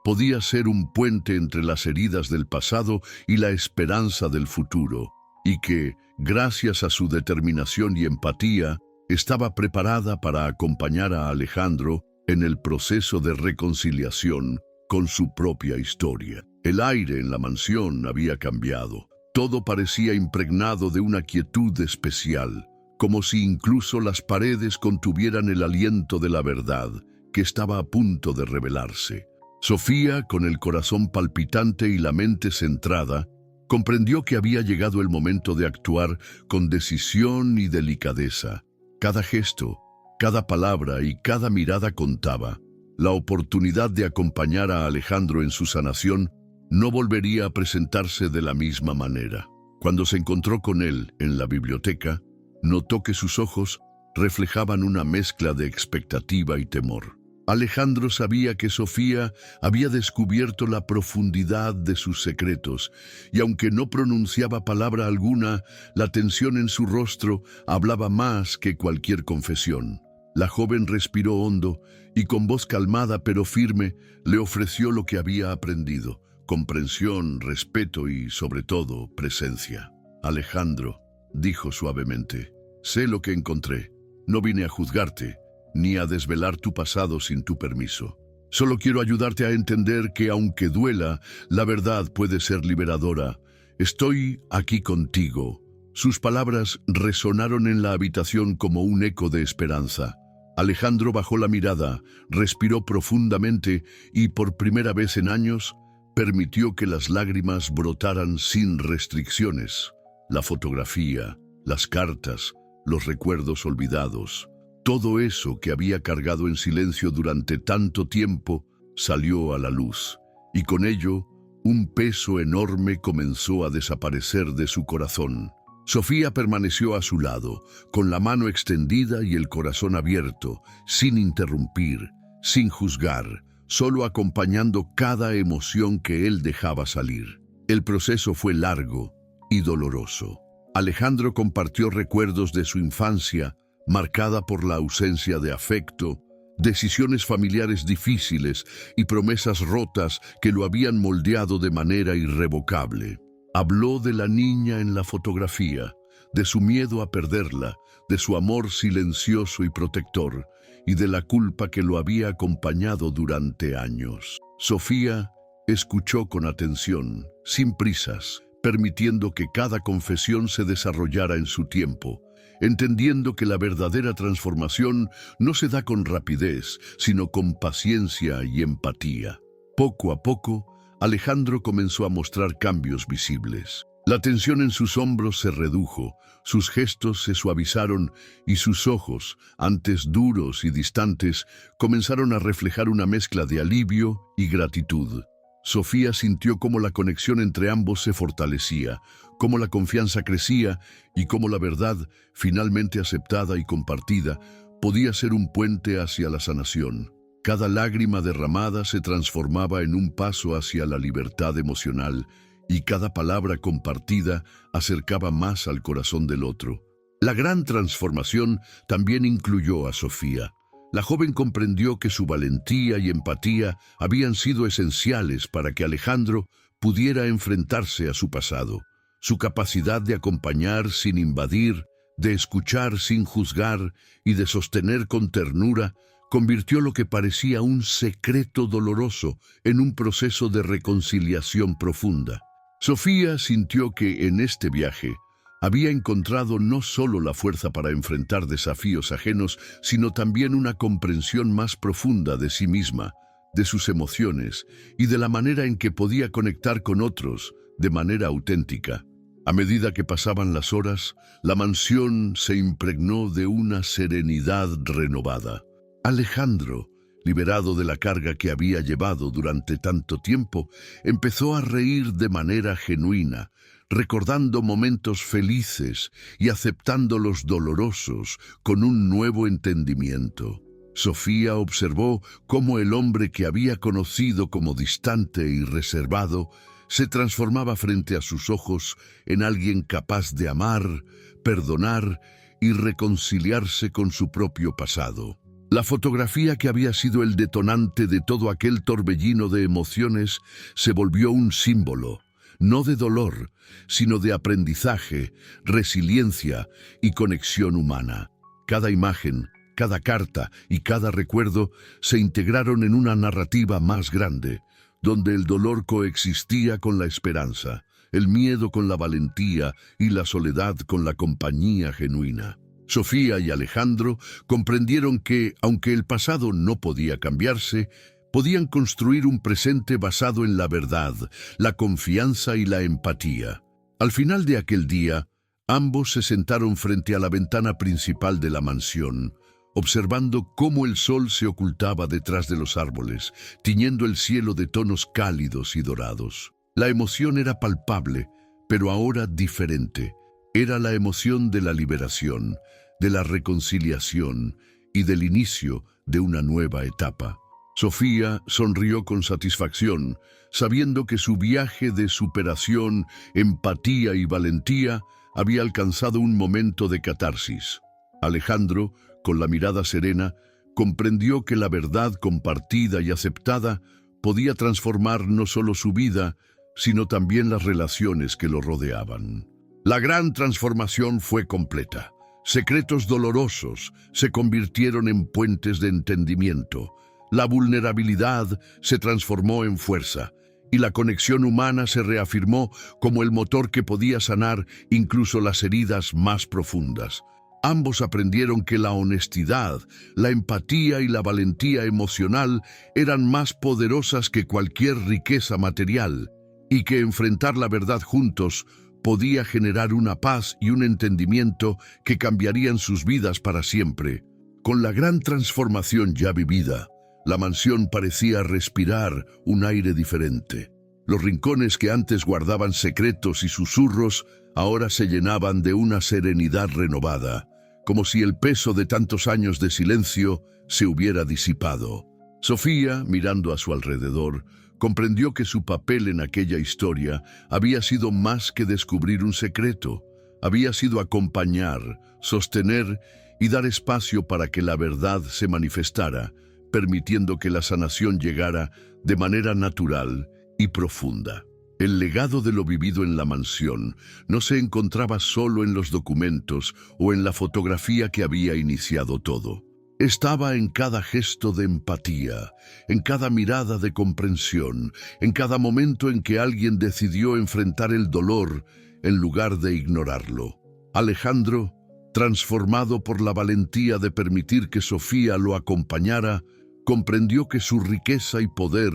podía ser un puente entre las heridas del pasado y la esperanza del futuro, y que, gracias a su determinación y empatía, estaba preparada para acompañar a Alejandro en el proceso de reconciliación con su propia historia. El aire en la mansión había cambiado. Todo parecía impregnado de una quietud especial, como si incluso las paredes contuvieran el aliento de la verdad que estaba a punto de revelarse. Sofía, con el corazón palpitante y la mente centrada, Comprendió que había llegado el momento de actuar con decisión y delicadeza. Cada gesto, cada palabra y cada mirada contaba. La oportunidad de acompañar a Alejandro en su sanación no volvería a presentarse de la misma manera. Cuando se encontró con él en la biblioteca, notó que sus ojos reflejaban una mezcla de expectativa y temor. Alejandro sabía que Sofía había descubierto la profundidad de sus secretos, y aunque no pronunciaba palabra alguna, la tensión en su rostro hablaba más que cualquier confesión. La joven respiró hondo y con voz calmada pero firme le ofreció lo que había aprendido: comprensión, respeto y, sobre todo, presencia. Alejandro, dijo suavemente, sé lo que encontré. No vine a juzgarte, ni a desvelar tu pasado sin tu permiso. Solo quiero ayudarte a entender que, aunque duela, la verdad puede ser liberadora. Estoy aquí contigo. Sus palabras resonaron en la habitación como un eco de esperanza. Alejandro bajó la mirada, respiró profundamente y, por primera vez en años, permitió que las lágrimas brotaran sin restricciones. La fotografía, las cartas, los recuerdos olvidados, todo eso que había cargado en silencio durante tanto tiempo salió a la luz, y con ello un peso enorme comenzó a desaparecer de su corazón. Sofía permaneció a su lado, con la mano extendida y el corazón abierto, sin interrumpir, sin juzgar, solo acompañando cada emoción que él dejaba salir. El proceso fue largo y doloroso. Alejandro compartió recuerdos de su infancia, marcada por la ausencia de afecto, decisiones familiares difíciles y promesas rotas que lo habían moldeado de manera irrevocable. Habló de la niña en la fotografía, de su miedo a perderla, de su amor silencioso y protector, y de la culpa que lo había acompañado durante años. Sofía escuchó con atención, sin prisas, permitiendo que cada confesión se desarrollara en su tiempo, entendiendo que la verdadera transformación no se da con rapidez, sino con paciencia y empatía. Poco a poco, Alejandro comenzó a mostrar cambios visibles. La tensión en sus hombros se redujo, sus gestos se suavizaron y sus ojos, antes duros y distantes, comenzaron a reflejar una mezcla de alivio y gratitud. Sofía sintió cómo la conexión entre ambos se fortalecía, cómo la confianza crecía y cómo la verdad, finalmente aceptada y compartida, podía ser un puente hacia la sanación. Cada lágrima derramada se transformaba en un paso hacia la libertad emocional y cada palabra compartida acercaba más al corazón del otro. La gran transformación también incluyó a Sofía. La joven comprendió que su valentía y empatía habían sido esenciales para que Alejandro pudiera enfrentarse a su pasado. Su capacidad de acompañar sin invadir, de escuchar sin juzgar y de sostener con ternura convirtió lo que parecía un secreto doloroso en un proceso de reconciliación profunda. Sofía sintió que en este viaje había encontrado no solo la fuerza para enfrentar desafíos ajenos, sino también una comprensión más profunda de sí misma, de sus emociones y de la manera en que podía conectar con otros de manera auténtica. A medida que pasaban las horas, la mansión se impregnó de una serenidad renovada. Alejandro, liberado de la carga que había llevado durante tanto tiempo, empezó a reír de manera genuina, recordando momentos felices y aceptando los dolorosos con un nuevo entendimiento. Sofía observó cómo el hombre que había conocido como distante y reservado se transformaba frente a sus ojos en alguien capaz de amar, perdonar y reconciliarse con su propio pasado. La fotografía que había sido el detonante de todo aquel torbellino de emociones se volvió un símbolo, no de dolor, sino de aprendizaje, resiliencia y conexión humana. Cada imagen, cada carta y cada recuerdo se integraron en una narrativa más grande, donde el dolor coexistía con la esperanza, el miedo con la valentía y la soledad con la compañía genuina. Sofía y Alejandro comprendieron que, aunque el pasado no podía cambiarse, Podían construir un presente basado en la verdad, la confianza y la empatía. Al final de aquel día, ambos se sentaron frente a la ventana principal de la mansión, observando cómo el sol se ocultaba detrás de los árboles, tiñendo el cielo de tonos cálidos y dorados. La emoción era palpable, pero ahora diferente. Era la emoción de la liberación, de la reconciliación y del inicio de una nueva etapa. Sofía sonrió con satisfacción, sabiendo que su viaje de superación, empatía y valentía había alcanzado un momento de catarsis. Alejandro, con la mirada serena, comprendió que la verdad compartida y aceptada podía transformar no solo su vida, sino también las relaciones que lo rodeaban. La gran transformación fue completa. Secretos dolorosos se convirtieron en puentes de entendimiento. La vulnerabilidad se transformó en fuerza y la conexión humana se reafirmó como el motor que podía sanar incluso las heridas más profundas. Ambos aprendieron que la honestidad, la empatía y la valentía emocional eran más poderosas que cualquier riqueza material y que enfrentar la verdad juntos podía generar una paz y un entendimiento que cambiarían sus vidas para siempre. Con la gran transformación ya vivida, la mansión parecía respirar un aire diferente. Los rincones que antes guardaban secretos y susurros ahora se llenaban de una serenidad renovada, como si el peso de tantos años de silencio se hubiera disipado. Sofía, mirando a su alrededor, comprendió que su papel en aquella historia había sido más que descubrir un secreto. Había sido acompañar, sostener y dar espacio para que la verdad se manifestara, permitiendo que la sanación llegara de manera natural y profunda. El legado de lo vivido en la mansión no se encontraba solo en los documentos o en la fotografía que había iniciado todo. Estaba en cada gesto de empatía, en cada mirada de comprensión, en cada momento en que alguien decidió enfrentar el dolor en lugar de ignorarlo. Alejandro, transformado por la valentía de permitir que Sofía lo acompañara, comprendió que su riqueza y poder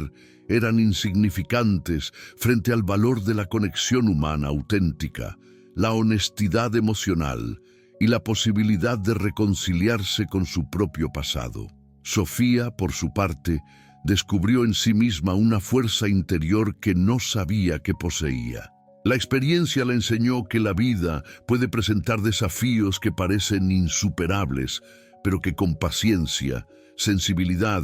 eran insignificantes frente al valor de la conexión humana auténtica, la honestidad emocional y la posibilidad de reconciliarse con su propio pasado. Sofía, por su parte, descubrió en sí misma una fuerza interior que no sabía que poseía. La experiencia le enseñó que la vida puede presentar desafíos que parecen insuperables, pero que con paciencia, sensibilidad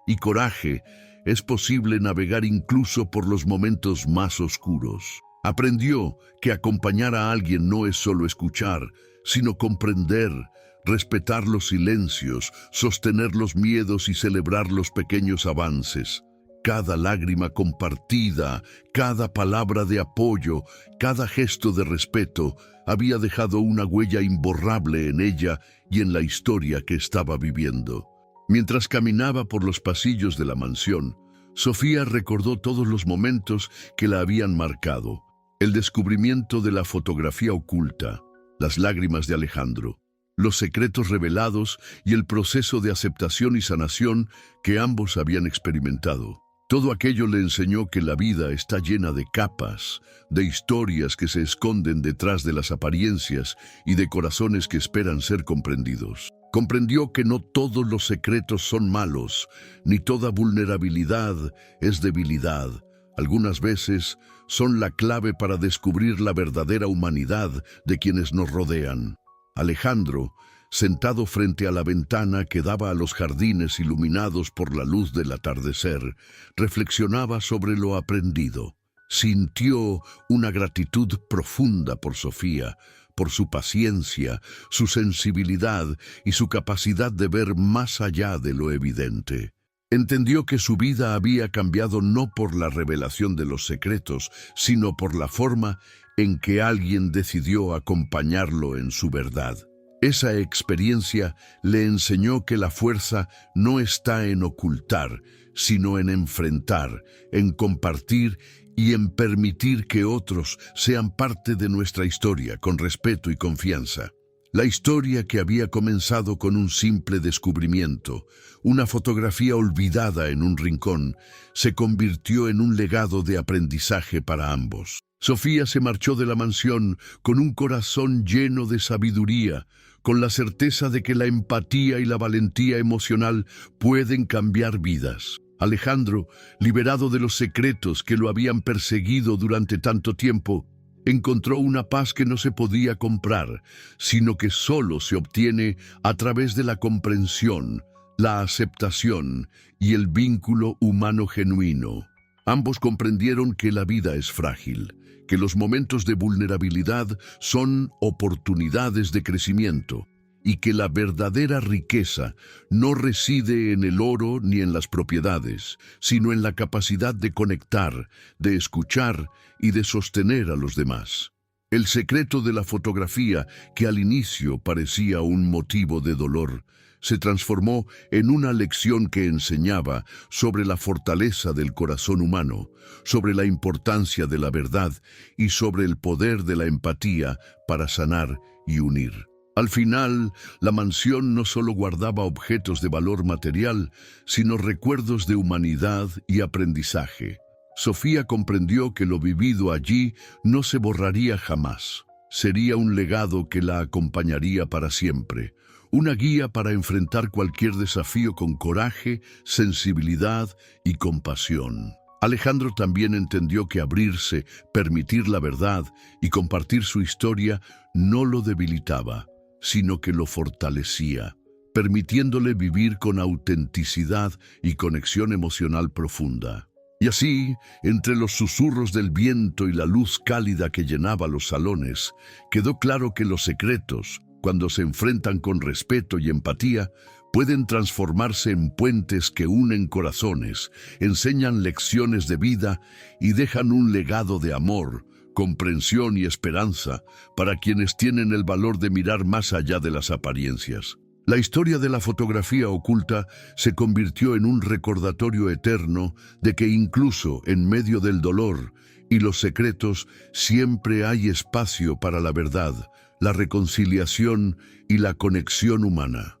y coraje es posible navegar incluso por los momentos más oscuros. Aprendió que acompañar a alguien no es solo escuchar, sino comprender, respetar los silencios, sostener los miedos y celebrar los pequeños avances. Cada lágrima compartida, cada palabra de apoyo, cada gesto de respeto había dejado una huella imborrable en ella y en la historia que estaba viviendo. Mientras caminaba por los pasillos de la mansión, Sofía recordó todos los momentos que la habían marcado: el descubrimiento de la fotografía oculta, las lágrimas de Alejandro, los secretos revelados y el proceso de aceptación y sanación que ambos habían experimentado. Todo aquello le enseñó que la vida está llena de capas, de historias que se esconden detrás de las apariencias y de corazones que esperan ser comprendidos. Comprendió que no todos los secretos son malos, ni toda vulnerabilidad es debilidad. Algunas veces son la clave para descubrir la verdadera humanidad de quienes nos rodean. Alejandro, sentado frente a la ventana que daba a los jardines iluminados por la luz del atardecer, reflexionaba sobre lo aprendido. Sintió una gratitud profunda por Sofía, por su paciencia, su sensibilidad y su capacidad de ver más allá de lo evidente. Entendió que su vida había cambiado no por la revelación de los secretos, sino por la forma en que alguien decidió acompañarlo en su verdad. Esa experiencia le enseñó que la fuerza no está en ocultar, sino en enfrentar, en compartir y en permitir que otros sean parte de nuestra historia con respeto y confianza. La historia que había comenzado con un simple descubrimiento, una fotografía olvidada en un rincón, se convirtió en un legado de aprendizaje para ambos. Sofía se marchó de la mansión con un corazón lleno de sabiduría, con la certeza de que la empatía y la valentía emocional pueden cambiar vidas. Alejandro, liberado de los secretos que lo habían perseguido durante tanto tiempo, encontró una paz que no se podía comprar, sino que solo se obtiene a través de la comprensión, la aceptación y el vínculo humano genuino. Ambos comprendieron que la vida es frágil, que los momentos de vulnerabilidad son oportunidades de crecimiento y que la verdadera riqueza no reside en el oro ni en las propiedades, sino en la capacidad de conectar, de escuchar y de sostener a los demás. El secreto de la fotografía, que al inicio parecía un motivo de dolor, se transformó en una lección que enseñaba sobre la fortaleza del corazón humano, sobre la importancia de la verdad y sobre el poder de la empatía para sanar y unir. Al final, la mansión no solo guardaba objetos de valor material, sino recuerdos de humanidad y aprendizaje. Sofía comprendió que lo vivido allí no se borraría jamás. Sería un legado que la acompañaría para siempre, una guía para enfrentar cualquier desafío con coraje, sensibilidad y compasión. Alejandro también entendió que abrirse, permitir la verdad y compartir su historia no lo debilitaba, sino que lo fortalecía, permitiéndole vivir con autenticidad y conexión emocional profunda. Y así, entre los susurros del viento y la luz cálida que llenaba los salones, quedó claro que los secretos, cuando se enfrentan con respeto y empatía, pueden transformarse en puentes que unen corazones, enseñan lecciones de vida y dejan un legado de amor, comprensión y esperanza para quienes tienen el valor de mirar más allá de las apariencias. La historia de la fotografía oculta se convirtió en un recordatorio eterno de que incluso en medio del dolor y los secretos siempre hay espacio para la verdad, la reconciliación y la conexión humana.